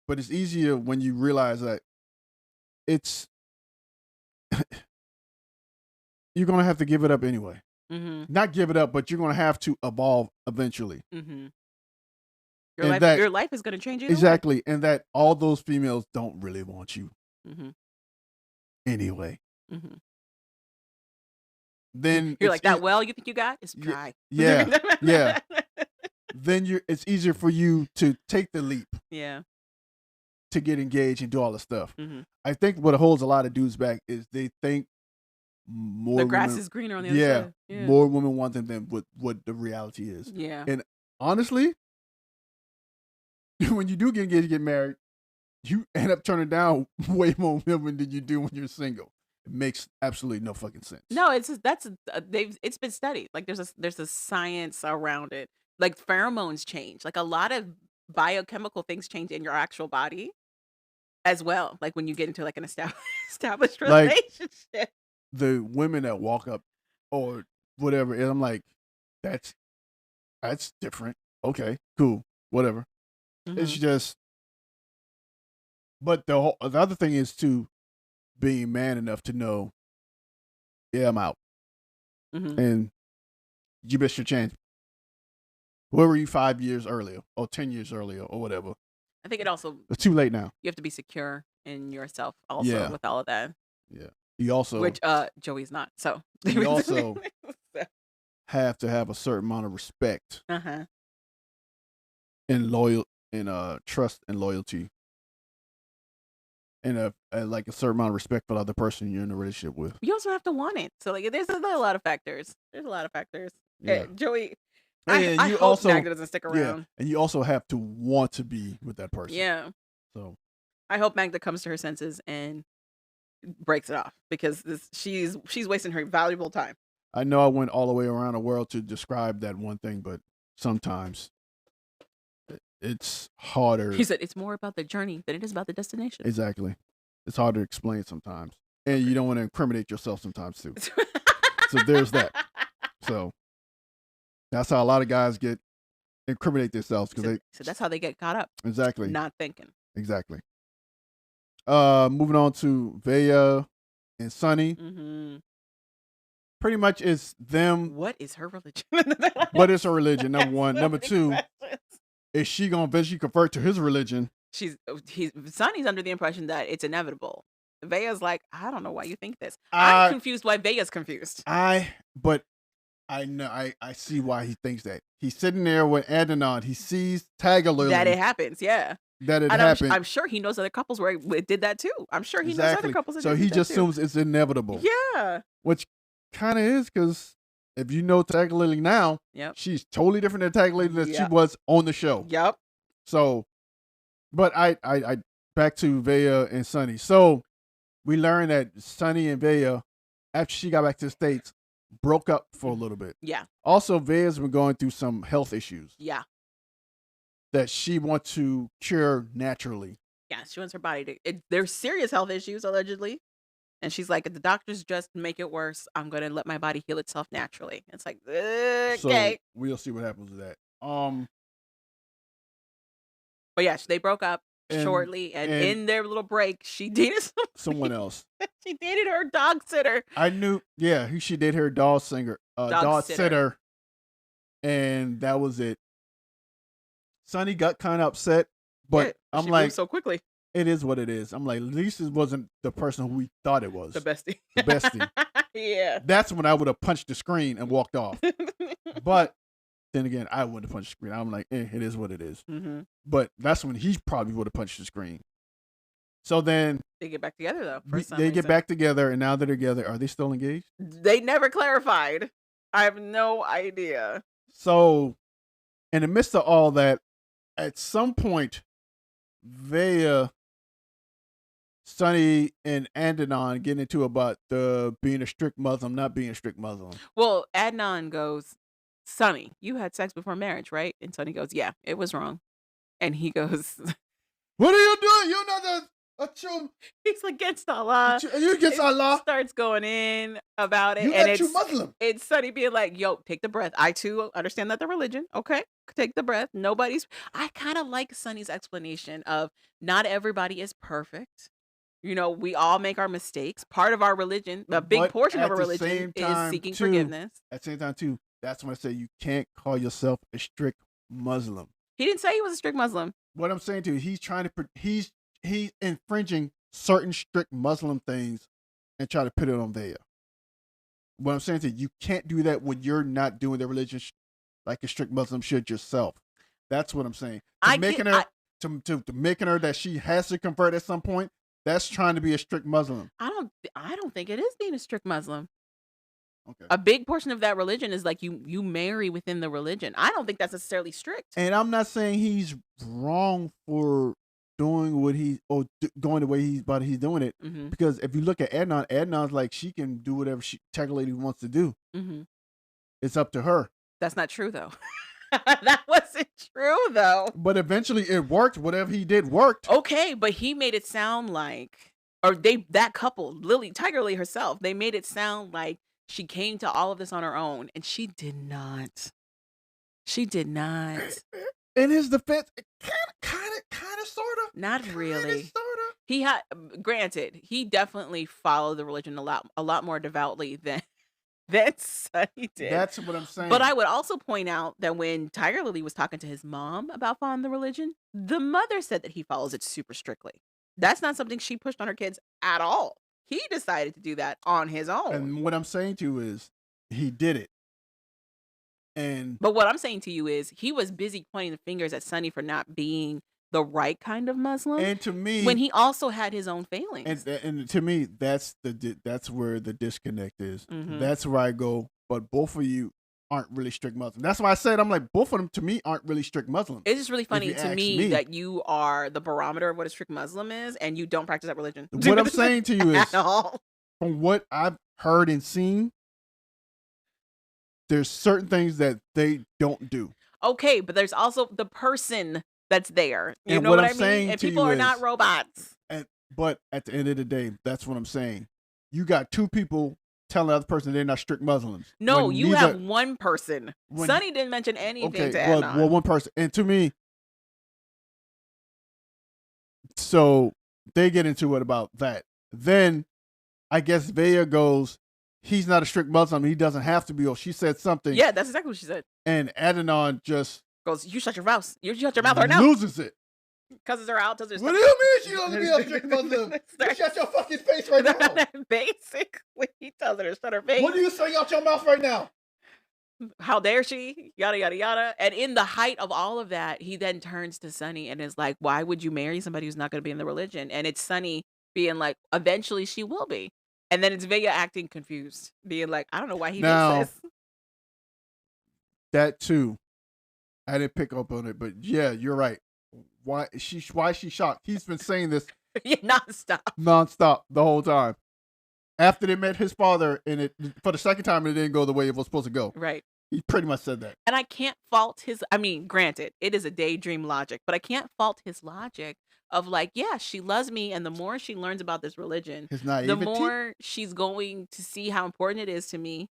But it's easier when you realize that it's, you're going to have to give it up anyway. Mm-hmm. Not give it up, but you're going to have to evolve eventually. Mm-hmm. And that- Your life is going to change either way. Exactly. And that all those females don't really want you Mm-hmm. anyway. Mm-hmm. Then You're it's like that. Well, you think you got? It's Ye- dry. yeah, yeah. Then it's easier for you to take the leap Yeah. to get engaged and do all the stuff. Mm-hmm. I think what holds a lot of dudes back is they think more The grass women, is greener on the other yeah, side. Yeah. more women want them than what the reality is. Yeah. And honestly, when you do get engaged, get married, you end up turning down way more women than you do when you're single. It makes absolutely no fucking sense. No, it's been studied. Like there's a science around it. Like pheromones change. Like a lot of biochemical things change in your actual body as well. Like when you get into like an established Like- relationship. The women that walk up or whatever, and I'm like, that's different. Okay, cool, whatever. It's Mhm. just, but the other thing is too, being man enough to know, yeah, I'm out, Mhm. and you missed your chance. Where were you 5 years earlier, or 10 years earlier, or whatever? I think it also It's too late now. you have to be secure in yourself also Yeah. with all of that. You also Which Joey's not. So You also- have to have a certain amount of respect uh-huh. and trust and loyalty, and like a certain amount of respect for the other person you're in a relationship with. You also have to want it. So like there's a lot of factors. There's a lot of factors. Yeah. Joey, And I you hope also- Magda doesn't stick Yeah, around. and you also have to want to be with that person. Yeah. So I hope Magda comes to her senses and breaks it off because she's wasting her valuable time. I know I went all the way around the world to describe that one thing, but sometimes it's harder. He said it's more about the journey than it is about the destination. Exactly. It's hard to explain sometimes, and you don't want to incriminate yourself sometimes too. So there's that. So that's how a lot of guys get incriminate themselves because So that's how they get caught up. exactly Not thinking. exactly. Moving on to Vea and Sonny. Mm-hmm. Pretty much it's them. What is her religion? What is her religion? Number one. So Number many two, questions. is she gonna eventually convert to his religion? Sonny's under the impression that it's inevitable. Vea's like, I don't know why you think this. I- I'm confused why Vea's confused. But I know I see why he thinks that. He's sitting there with Adnan. He sees Tiger Lily That it happens, yeah. that it And happened. I'm sure he knows other couples where it did that too. I'm sure he knows Exactly. other couples that So did he that just too. assumes it's inevitable. Yeah. Which kind of is because if you know Tiger Lily now, Yep. she's totally different than Tiger Lily that she Yeah. was on the show. Yep. So, but I back to Vea and Sonny. So we learned that Sonny and Vea, after she got back to the States, broke up for a little bit. Yeah. Also, Vea's been going through some health issues Yeah. that she wants to cure naturally. Yeah. She wants her body to. There's serious health issues allegedly, and she's like, if the doctors just make it worse, I'm gonna let my body heal itself naturally. It's like, okay. So we'll see what happens with that. But yeah, they broke up And- shortly, and and- in their little break, she dated Someone else. she dated her dog sitter. I knew, yeah, she did her dog sitter, and that was it. Sonny got kind of upset, but Yeah, I'm she like, moved so quickly. it is what it is. I'm like, at least it wasn't the person who we thought it was. The bestie. The bestie. Yeah. That's when I would have punched the screen and walked off. But then again, I wouldn't have punched the screen. I'm like, it is what it is. hmm But that's when he probably would have punched the screen. So then They get back together though. For some they get reason. back together, and now that they're together, are they still engaged? They never clarified. I have no idea. So, in the midst of all that, at some point, Vea, Sonny, and Adnan get into about being a strict Muslim, not being a strict Muslim. Well, Adnan goes, Sonny, you had sex before marriage, right? And Sonny goes, yeah, it was wrong. And he goes, What are you doing? You're not a true. he's against Allah. You against It Allah. starts going in about it. You're and not true Muslim. it's Sonny being like, yo, take the breath. I too understand that the religion. Okay. Take the breath. I kind of like Sonny's explanation of not everybody is perfect. You know, we all make our mistakes. Part of our religion, a big But portion of at our the religion same is time, seeking too, forgiveness. At the same time, too, that's when I say you can't call yourself a strict Muslim. He didn't say he was a strict Muslim. What I'm saying to you, he's trying to he's infringing certain strict Muslim things and try to put it on Vea. What I'm saying to you, you can't do that when you're not doing the religion like a strict Muslim should yourself. That's what I'm saying. Making her that she has to convert at some point. That's trying to be a strict Muslim. I don't think it is being a strict Muslim. Okay. A big portion of that religion is like you marry within the religion. I don't think that's necessarily strict. And I'm not saying he's wrong for doing what going the way he's doing it. Mm-hmm. Because if you look at Adnan's like she can do whatever Tiger Lady wants to do. Mm-hmm. It's up to her. That's not true though. That wasn't true though. But eventually it worked. Whatever he did worked. Okay, but he made it sound like, or that couple, Tiger Lily herself, they made it sound like she came to all of this on her own, and she did not. She did not. In his defense, kind of, sort of. Not really. Sort of. He had, granted, he definitely followed the religion a lot more devoutly than Sonny did. That's what I'm saying. But I would also point out that when Tiger Lily was talking to his mom about following the religion, the mother said that he follows it super strictly. That's not something she pushed on her kids at all. He decided to do that on his own. And what I'm saying to you is, he did it. But what I'm saying to you is, he was busy pointing the fingers at Sonny for not being the right kind of Muslim. And to me, when he also had his own failings. and to me, that's where the disconnect is. Mhm. That's where I go. But both of you aren't really strict Muslims. That's why I said I'm like both of them to me aren't really strict Muslims. It's just really funny you to ask me that you are the barometer of what a strict Muslim is, and you don't practice that religion. What I'm saying to you is, at all. from what I've heard and seen, there's certain things that they don't do. Okay, but there's also the person that's there. You And know what what I'm I saying mean? And to people you are not is- robots. But at the end of the day, that's what I'm saying. You got two people telling the other person they're not strict Muslims. No, When you neither- have one person. when- Sonny didn't mention anything Okay, to add on. well, one person, and to me, so they get into it about that. Then I guess Vaya goes, he's not a strict Muslim. He doesn't have to be. Or she said something. Yeah, that's exactly what she said. And Adnan just Goes, you shut your mouth. You shut your mouth right now. loses it. Cusses her out. Tells her to What do stop. you mean she doesn't be a strict Muslim? You shut your fucking face right now. Basically, he tells her to shut her face. What are you saying out your mouth right now? How dare she? Yada, yada, yada. And in the height of all of that, he then turns to Sonny and is like, why would you marry somebody who's not going to be in the religion? And it's Sonny being like, eventually she will be. And then it's Vaya acting confused, being like, I don't know why he Now- did this. That too. I didn't pick up on it, but yeah, you're right. Why is she shocked? He's been saying this Yeah, nonstop. nonstop the whole time. After they met his father, and it for the second time, it didn't go the way it was supposed to go. Right. He pretty much said that. And I can't fault his, I mean, granted, it is a daydream logic, but I can't fault his logic of like, yeah, she loves me. And the more she learns about this religion, His the naivety. more she's going to see how important it is to me.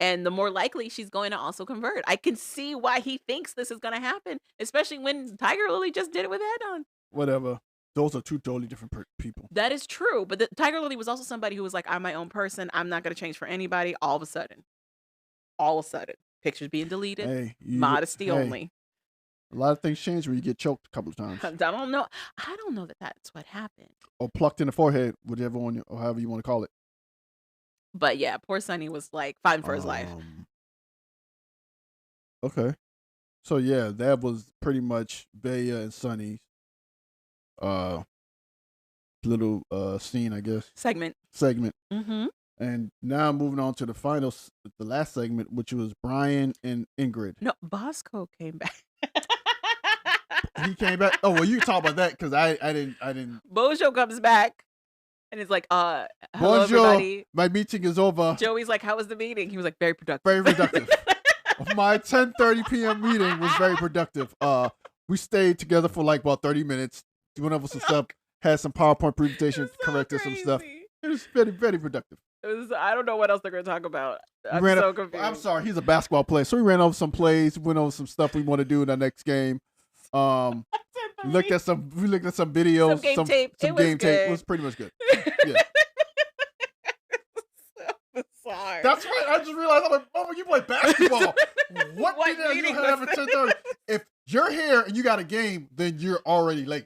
And the more likely she's going to also convert. I can see why he thinks this is going to happen, especially when Tiger Lily just did it with Adnan. Whatever. Those are two totally different people. That is true. But Tiger Lily was also somebody who was like, I'm my own person. I'm not going to change for anybody. All of a sudden, pictures being deleted, Hey, modesty hey, only. A lot of things change when you get choked a couple of times, I don't know. I don't know that that's what happened. or plucked in the forehead, whichever one, or however you want to call it. But yeah, poor Sonny was like fighting for his life. Okay, so yeah, that was pretty much Vaya and Sonny's little scene, I guess, Segment. segment. And now moving on to the the last segment, which was Brian and Ingrid. No, Bosco came back. He came back. Oh well, you talk about that because I didn't. Bojo comes back and it's like, hello Bonjour, everybody. my meeting is over. Joey's like, how was the meeting? He was like, very productive. Very productive. My 10:30 p.m. meeting was very productive. We stayed together for like about 30 minutes, went over some stuff, had some PowerPoint presentations, It's so corrected some stuff. crazy. It was very, very productive. It was, I don't know what else they're going to talk about. We I'm ran so up- confused. I'm sorry, he's a basketball player, so we ran over some plays, went over some stuff we want to do in our next game. We looked at some videos, Some game tape. some It was game tape. It good. was pretty much good. Yeah. So bizarre. That's right. I just realized I'm like, oh, you play basketball. What What meeting are you meeting have was at 10:30? If you're here and you got a game, then you're already late.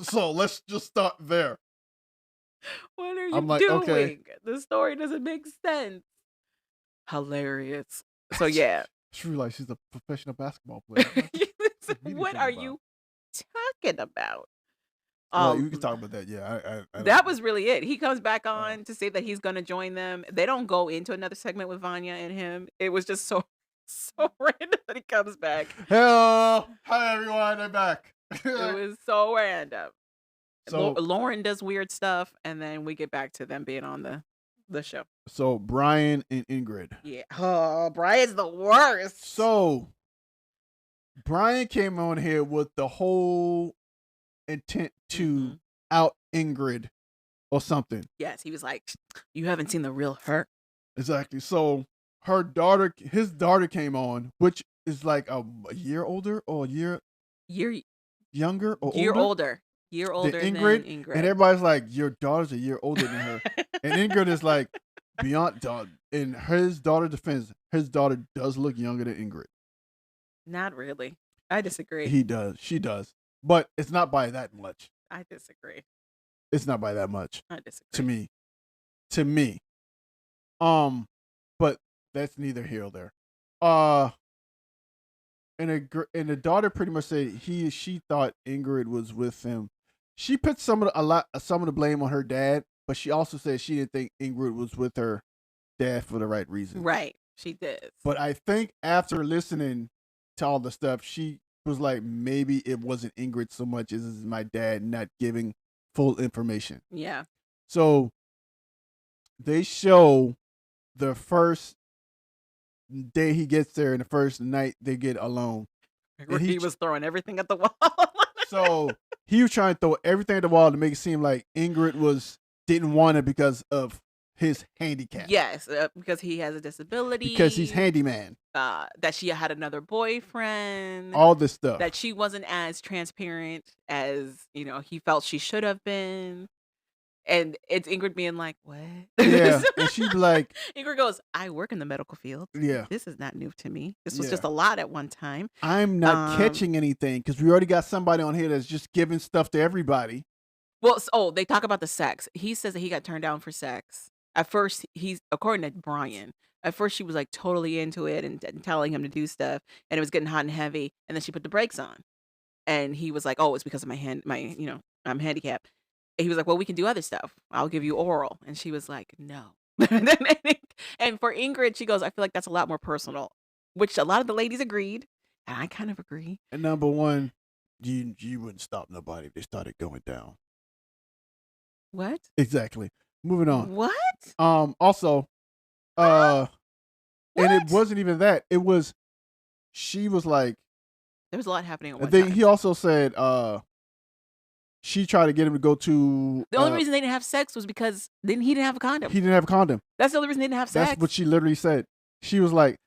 So let's just start there. What are you I'm like, doing? okay. The story doesn't make sense. Hilarious. So yeah. Just realized she's a professional basketball player. meeting What came are about? you talking about? Well, you can talk about that. Yeah, I That was really it. He comes back on to say that he's going to join them. They don't go into another segment with Vanya and him. It was just so random that he comes back. Hello, hi everyone, I'm back. It was so random. So- Lauren does weird stuff, and then we get back to them being on the show. So Brian and Ingrid. Yeah. Oh, Brian's the worst. So Brian came on here with the whole intent to Mhm. out Ingrid or something. Yes, he was like, you haven't seen the real her. Exactly. So his daughter came on, which is like a year older or a year Year younger or year older. older. Year older than than Ingrid, Ingrid. And everybody's like, your daughter's a year older than her. And Ingrid is like, beyond dog. In his daughter's defense, his daughter does look younger than Ingrid. Not really. I disagree. He does. She does. But it's not by that much. I disagree. It's not by that much I disagree. to me. To me. But that's neither here or there. And the daughter pretty much said she thought Ingrid was with him. She put some of the blame on her dad, but she also said she didn't think Ingrid was with her dad for the right reason. Right. She did. But I think after listening to all the stuff, she was like, maybe it wasn't Ingrid so much as my dad not giving full information. Yeah. So they show the first day he gets there and the first night they get alone. And He was throwing everything at the wall. So he was trying to throw everything at the wall to make it seem like Ingrid was didn't want it because of his handicap. Yes, because he has a disability. Because he's handyman. That she had another boyfriend. All this stuff. That she wasn't as transparent as he felt she should have been. And it's Ingrid being like, what? Yeah. And she'd be like, Ingrid goes, I work in the medical field. Yeah. This is not new to me. This was Yeah. just a lot at one time. I'm not catching anything because we already got somebody on here that's just giving stuff to everybody. Well, they talk about the sex. He says that he got turned down for sex. At first, according to Brian, at first she was like totally into it and telling him to do stuff, and it was getting hot and heavy, and then she put the brakes on. And he was like, oh, it's because of I'm handicapped. And he was like, well, we can do other stuff. I'll give you oral. And she was like, no. And for Ingrid, she goes, I feel like that's a lot more personal, which a lot of the ladies agreed. And I kind of agree. And number one, you wouldn't stop nobody if they started going down. What? Exactly. Moving on. What? Also, and it What? wasn't even that. It was, she was like, There was a lot happening at one and then time. he also said, she tried to get him to go to. The only reason they didn't have sex was because he didn't have a condom. He didn't have a condom. That's the only reason they didn't have sex. That's what she literally said. He was like,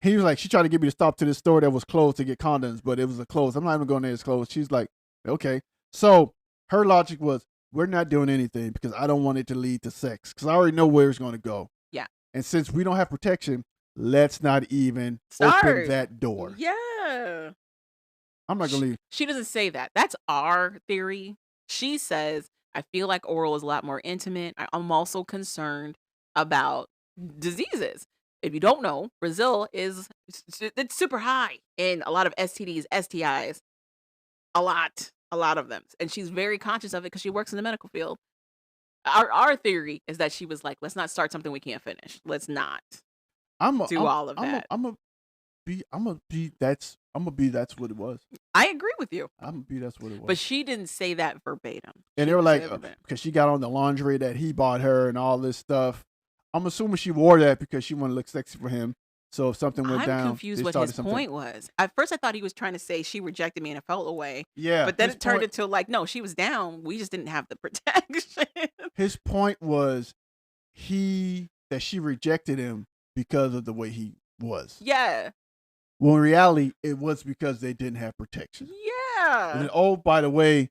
she tried to get me to stop to this store that was closed to get condoms, but it was closed. I'm not even going there. It's closed. She's like, okay. So her logic was, we're not doing anything because I don't want it to lead to sex because I already know where it's going to go. Yeah. And since we don't have protection, let's not even Start. open that door. Yeah. I'm not going to leave. She doesn't say that. That's our theory. She says, I feel like oral is a lot more intimate. I'm also concerned about diseases. If you don't know, Brazil it's super high in a lot of STDs, STIs. A lot of them. And she's very conscious of it because she works in the medical field. Our theory is that she was like, let's not start something we can't finish. Let's not do all of that. I'm gonna be that's what it was. I agree with you. I'm gonna be that's what it was. But she didn't say that verbatim. And they were like, because she got on the lingerie that he bought her and all this stuff. I'm assuming she wore that because she wanted to look sexy for him. So if something went down, I'm confused what his point was. At first, I thought he was trying to say she rejected me and I felt away. Yeah. But then it turned into like, no, she was down. We just didn't have the protection. His point was that she rejected him because of the way he was. Yeah. Well, in reality, it was because they didn't have protection. Yeah. And then, oh, by the way,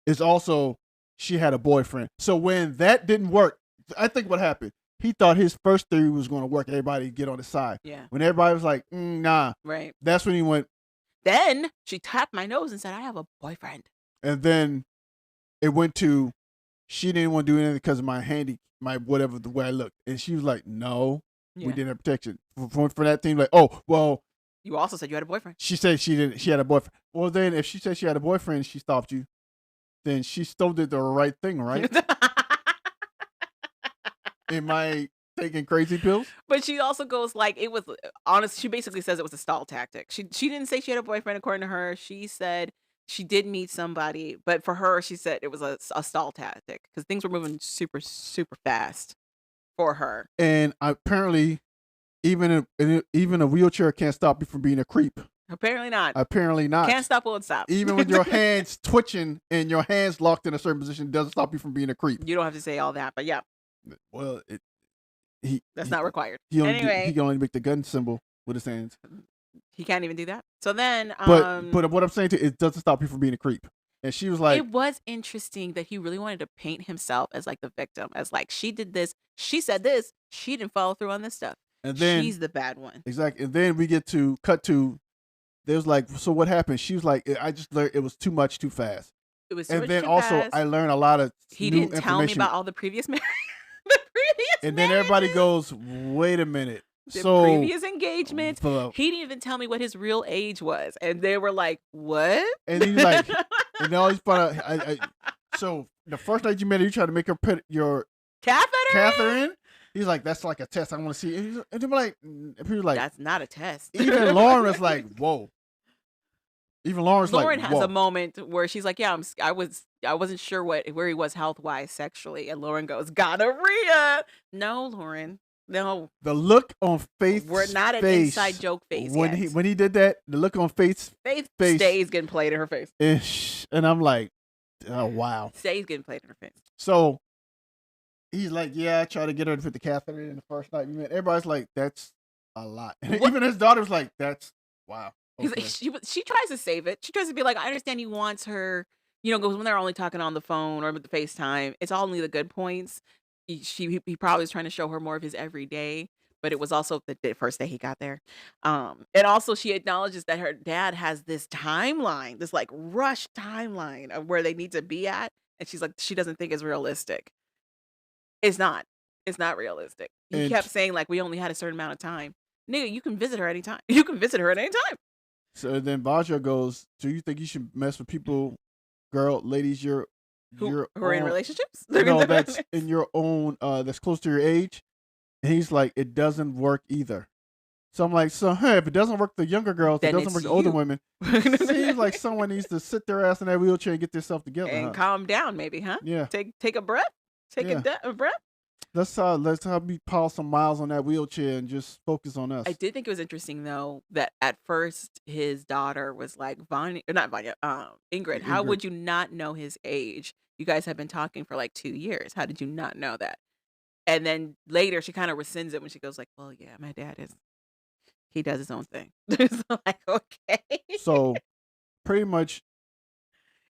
it's also she had a boyfriend. So when that didn't work, I think what happened, he thought his first theory was going to work. Everybody get on his side. Yeah. When everybody was like, nah. Right. That's when he went. Then she tapped my nose and said, I have a boyfriend. And then it went to, she didn't want to do anything because of my whatever, the way I looked. And she was like, no, we didn't have protection. For that thing, like, oh, well. You also said you had a boyfriend. She said she had a boyfriend. Well, then if she said she had a boyfriend, she stopped you, then she still did the right thing, right? Am I taking crazy pills? But she also goes like, it was honest. She basically says it was a stall tactic. She didn't say she had a boyfriend according to her. She said she did meet somebody, but for her, she said it was a stall tactic because things were moving super, super fast for her. And apparently, even a wheelchair can't stop you from being a creep. Apparently not. Apparently not. Can't stop, won't stop. Even with your hands twitching and your hands locked in a certain position, doesn't stop you from being a creep. You don't have to say all that, but yeah. Well, that's not required. He can only make the gun symbol with his hands. He can't even do that. So then, but what I'm saying to you, it doesn't stop you from being a creep. And she was like, it was interesting that he really wanted to paint himself as like the victim, as like she did this, she said this, she didn't follow through on this stuff. And then she's the bad one. Exactly. And then we get to cut to. There's like, so what happened? She was like, I just learned it was too much, too fast. It was. And then also, I learned a lot of. He new didn't tell me about all the previous marriages. And then everybody goes, wait a minute. The so previous engagements, he didn't even tell me what his real age was, and they were like, "What?" And he's like, and all he's part of. So the first night you met her, you tried to make her put your catheter in. He's like, that's like a test. I want to see. And they're like, people like, that's not a test. Even Lauren was like, whoa. Even Lauren has a moment where she's like, yeah, I wasn't sure where he was health wise sexually, and Lauren goes, gonorrhea. No, Lauren. No. The look on Faith's We're not an face inside joke face when yet. when he did that. The look on Faith's face stays getting played in her face. And I'm like, oh wow. Stays getting played in her face. So he's like, yeah, I tried to get her to put the catheter in the first night we met. Everybody's like, that's a lot. And What? even his daughter's like, that's wow. He's like, Okay. she tries to save it. She tries to be like, I understand he wants her, because when they're only talking on the phone or with the FaceTime, it's only the good points. He probably was trying to show her more of his everyday, but it was also the first day he got there. And also she acknowledges that her dad has this timeline, this like rush timeline of where they need to be at, and she's like, she doesn't think it's realistic. It's not. It's not realistic. He And kept saying like we only had a certain amount of time. Nigga, you can visit her anytime. You can visit her at any time. so then Vaja goes, do you think you should mess with people, ladies, Who your who are in own, relationships? no, that's in your own, that's close to your age? And he's like, it doesn't work either. So I'm like, so hey, if it doesn't work the younger girls, it Then doesn't it's work the older you. women. Seems like someone needs to sit their ass in that wheelchair and get themselves together, And huh? calm down, maybe, huh? Yeah. Take a breath. Take Yeah. a breath. Let's me pile some miles on that wheelchair and just focus on us. I did think it was interesting though that at first his daughter was like, not Vanya, Ingrid, how Ingrid. would you not know his age? You guys have been talking for like 2 years. How did you not know that? And then later she kind of rescinds it when she goes like, well, yeah, my dad he does his own thing. It's like, okay. So pretty much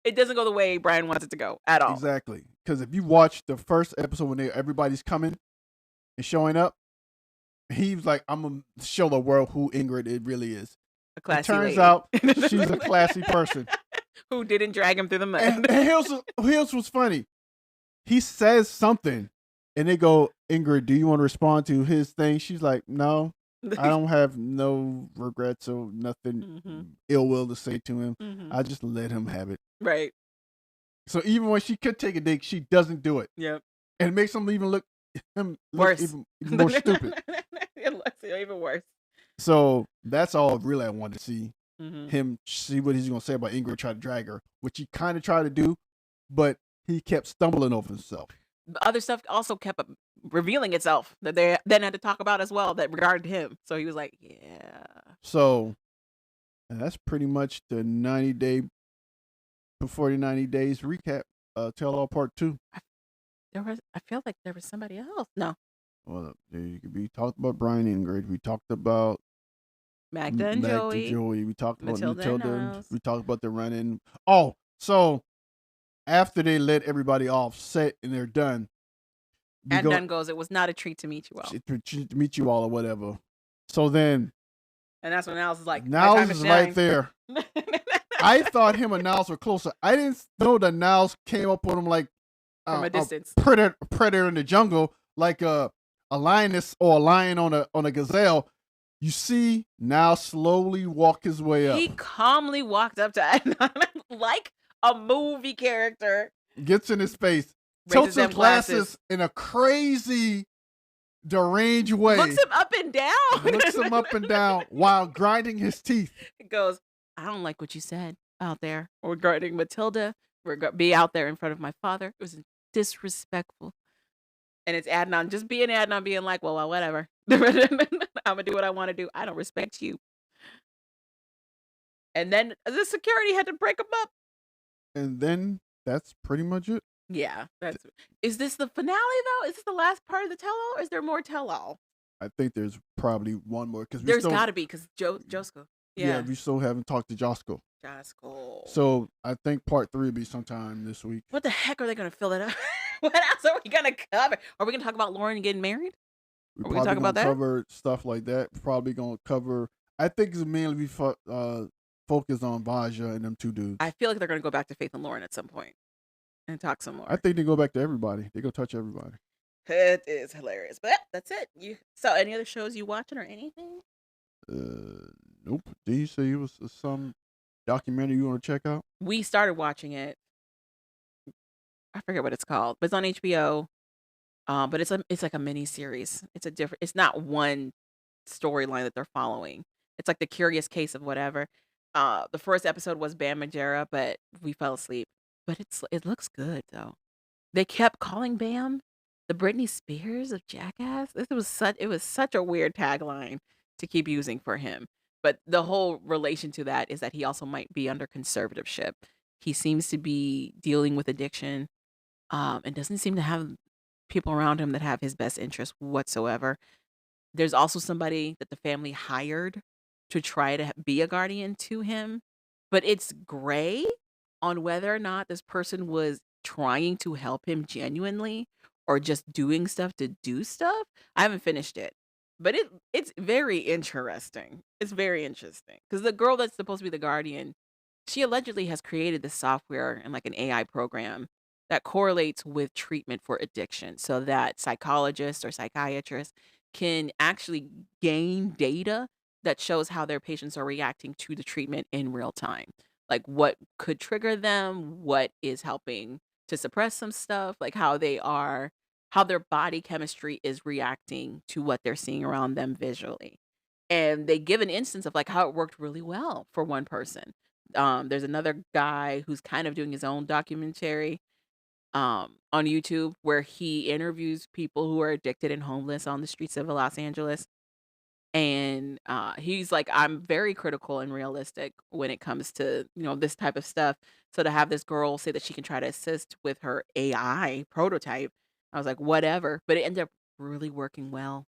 It doesn't go the way Brian wants it to go at all. exactly. Because if you watch the first episode when everybody's coming and showing up, he was like, I'm gonna show the world who Ingrid it really is. A classy It turns lady. out she's a classy person. Who didn't drag him through the mud. And here's what's funny. He says something, and they go, Ingrid, do you want to respond to his thing? She's like, no, I don't have no regrets or nothing Mhm. ill will to say to him. Mhm. I just let him have it. Right. So even when she could take a dig, she doesn't do it. Yep. And it makes him look Worse. even more stupid. It looks even worse. So that's all really I wanted to see. Mhm. Him see what he's gonna say about Ingrid trying to drag her, which he kind of tried to do, but he kept stumbling over himself. The other stuff also kept revealing itself that they then had to talk about as well that regarded him. So he was like, yeah. So and that's pretty much the 90 days recap. Tell all part 2. I feel like there was somebody else. No. Well, we talked about Brian and Ingrid. We talked about Magda and Joey. We talked about Matilda and Matilda. Niles. We talked about the run-in. Oh, so after they let everybody off set and they're done, Adnan goes, it was not a treat to meet you all. to meet you all or whatever. So then And that's when Niles is like, "My time Niles to is right shine." there. I thought him and Niles were closer. I didn't know that Niles came up on him like From a distance. predator in the jungle, like a lioness or a lion on a gazelle. You see Niles slowly walk his way up. He calmly walked up to Adnan like a movie character. Gets in his face, Raises tilts his them glasses in a crazy, deranged way. Looks him up and down. Looks him up and down while grinding his teeth. It goes, I don't like what you said out there regarding Matilda. Be out there in front of my father. It was disrespectful. And it's Adnan just being Adnan, being like, well, whatever. I'm gonna do what I want to do. I don't respect you. And then the security had to break him up. And then that's pretty much it. Yeah, is this the finale though? Is this the last part of the tell-all, or is there more tell-all? I think there's probably one more because There's got to be because Josko. Yeah, we still haven't talked to Josko. Josko. So I think part 3 will be sometime this week. What the heck are they gonna fill that up? What else are we gonna cover? Are we gonna talk about Lauren getting married? We're Are we gonna probably talk about that? cover stuff like that. Probably gonna cover. I think it's mainly be focused on Vaja and them 2 dudes. I feel like they're gonna go back to Faith and Lauren at some point and talk some more. I think they go back to everybody. They go touch everybody. It is hilarious, but that's it. So any other shows you watching or anything? Nope. Did you say it was some documentary you want to check out? We started watching it. I forget what it's called, but it's on HBO. But it's like a mini series. It's not one storyline that they're following. It's like the curious case of whatever. The first episode was Bam Margera, but we fell asleep. But it looks good though. They kept calling Bam the Britney Spears of Jackass. It was such a weird tagline to keep using for him. But the whole relation to that is that he also might be under conservatorship. He seems to be dealing with addiction, and doesn't seem to have people around him that have his best interest whatsoever. There's also somebody that the family hired to try to be a guardian to him, but it's gray on whether or not this person was trying to help him genuinely or just doing stuff to do stuff. I haven't finished it, but it's very interesting. It's very interesting because the girl that's supposed to be the guardian, she allegedly has created this software and like an AI program that correlates with treatment for addiction so that psychologists or psychiatrists can actually gain data that shows how their patients are reacting to the treatment in real time. Like what could trigger them, what is helping to suppress some stuff, like how their body chemistry is reacting to what they're seeing around them visually. And they give an instance of like how it worked really well for one person. There's another guy who's kind of doing his own documentary on YouTube where he interviews people who are addicted and homeless on the streets of Los Angeles. And he's like, I'm very critical and realistic when it comes to, this type of stuff. So to have this girl say that she can try to assist with her AI prototype, I was like, whatever. But it ended up really working well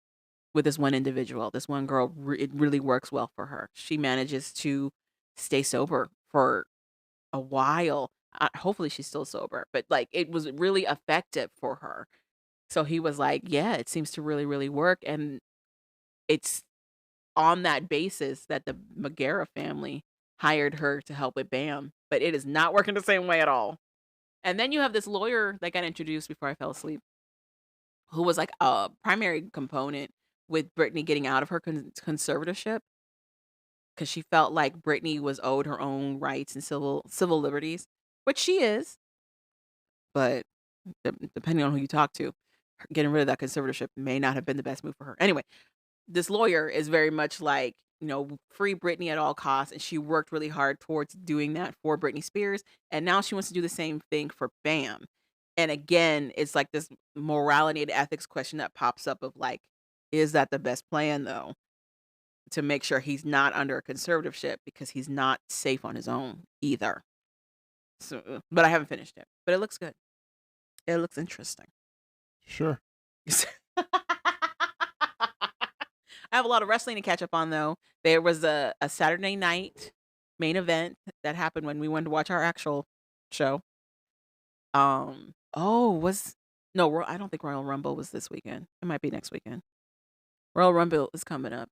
with this one individual. This one girl, it really works well for her. She manages to stay sober for a while. Hopefully she's still sober, but like it was really effective for her. So he was like, yeah, it seems to really, really work. And it's on that basis that the Magera family hired her to help with BAM, but it is not working the same way at all. And then you have this lawyer that got introduced before I fell asleep, who was like a primary component with Brittany getting out of her conservatorship because she felt like Brittany was owed her own rights and civil liberties, which she is, but depending on who you talk to, getting rid of that conservatorship may not have been the best move for her. Anyway, this lawyer is very much like, free Britney at all costs. And she worked really hard towards doing that for Britney Spears. And now she wants to do the same thing for BAM. And again, it's like this morality and ethics question that pops up of like, is that the best plan though? To make sure he's not under a conservatorship because he's not safe on his own either. So, but I haven't finished it, but it looks good. It looks interesting. Sure. I have a lot of wrestling to catch up on though. There was a Saturday night main event that happened when we went to watch our actual show. I don't think Royal Rumble was this weekend. It might be next weekend. Royal Rumble is coming up.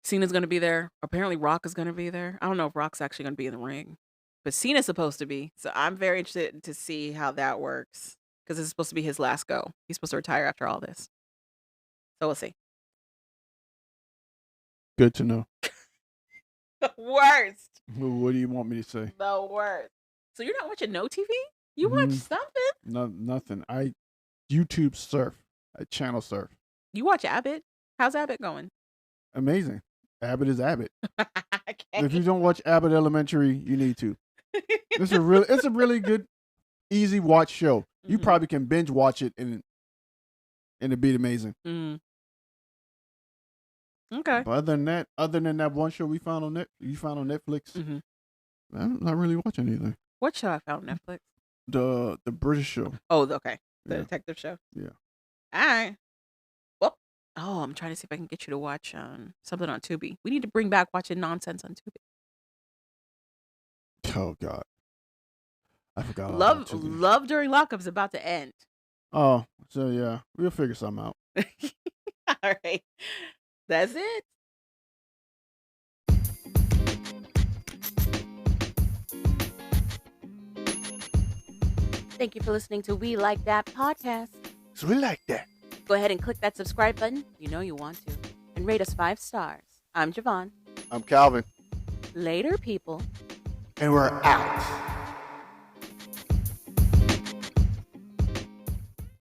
Cena's going to be there. Apparently Rock is going to be there. I don't know if Rock's actually going to be in the ring, but Cena's supposed to be. So I'm very interested to see how that works because it's supposed to be his last go. He's supposed to retire after all this. So we'll see. Good to know. The worst. What do you want me to say? The worst. So you're not watching no TV? You watch something? No, nothing. I YouTube surf. I channel surf. You watch Abbott? How's Abbott going? Amazing. Abbott is Abbott. Okay. If you don't watch Abbott Elementary, you need to. It's a really good, easy watch show. You probably can binge watch it and it'd be amazing. Mm. Okay. But other than that one show you found on Netflix, I'm not really watching anything. What show I found on Netflix? The British show. Oh, okay. The Yeah. detective show. Yeah. All right. Well, I'm trying to see if I can get you to watch something on Tubi. We need to bring back watching nonsense on Tubi. Oh God, I forgot. all Love, about Tubi. love during Lockup's about to end. Oh, so yeah, we'll figure something out. All right. That's it. Thank you for listening to We Like That podcast. So we like that. Go ahead and click that subscribe button. You know you want to. And rate us 5 stars. I'm Javon. I'm Calvin, Later, people. and we're out.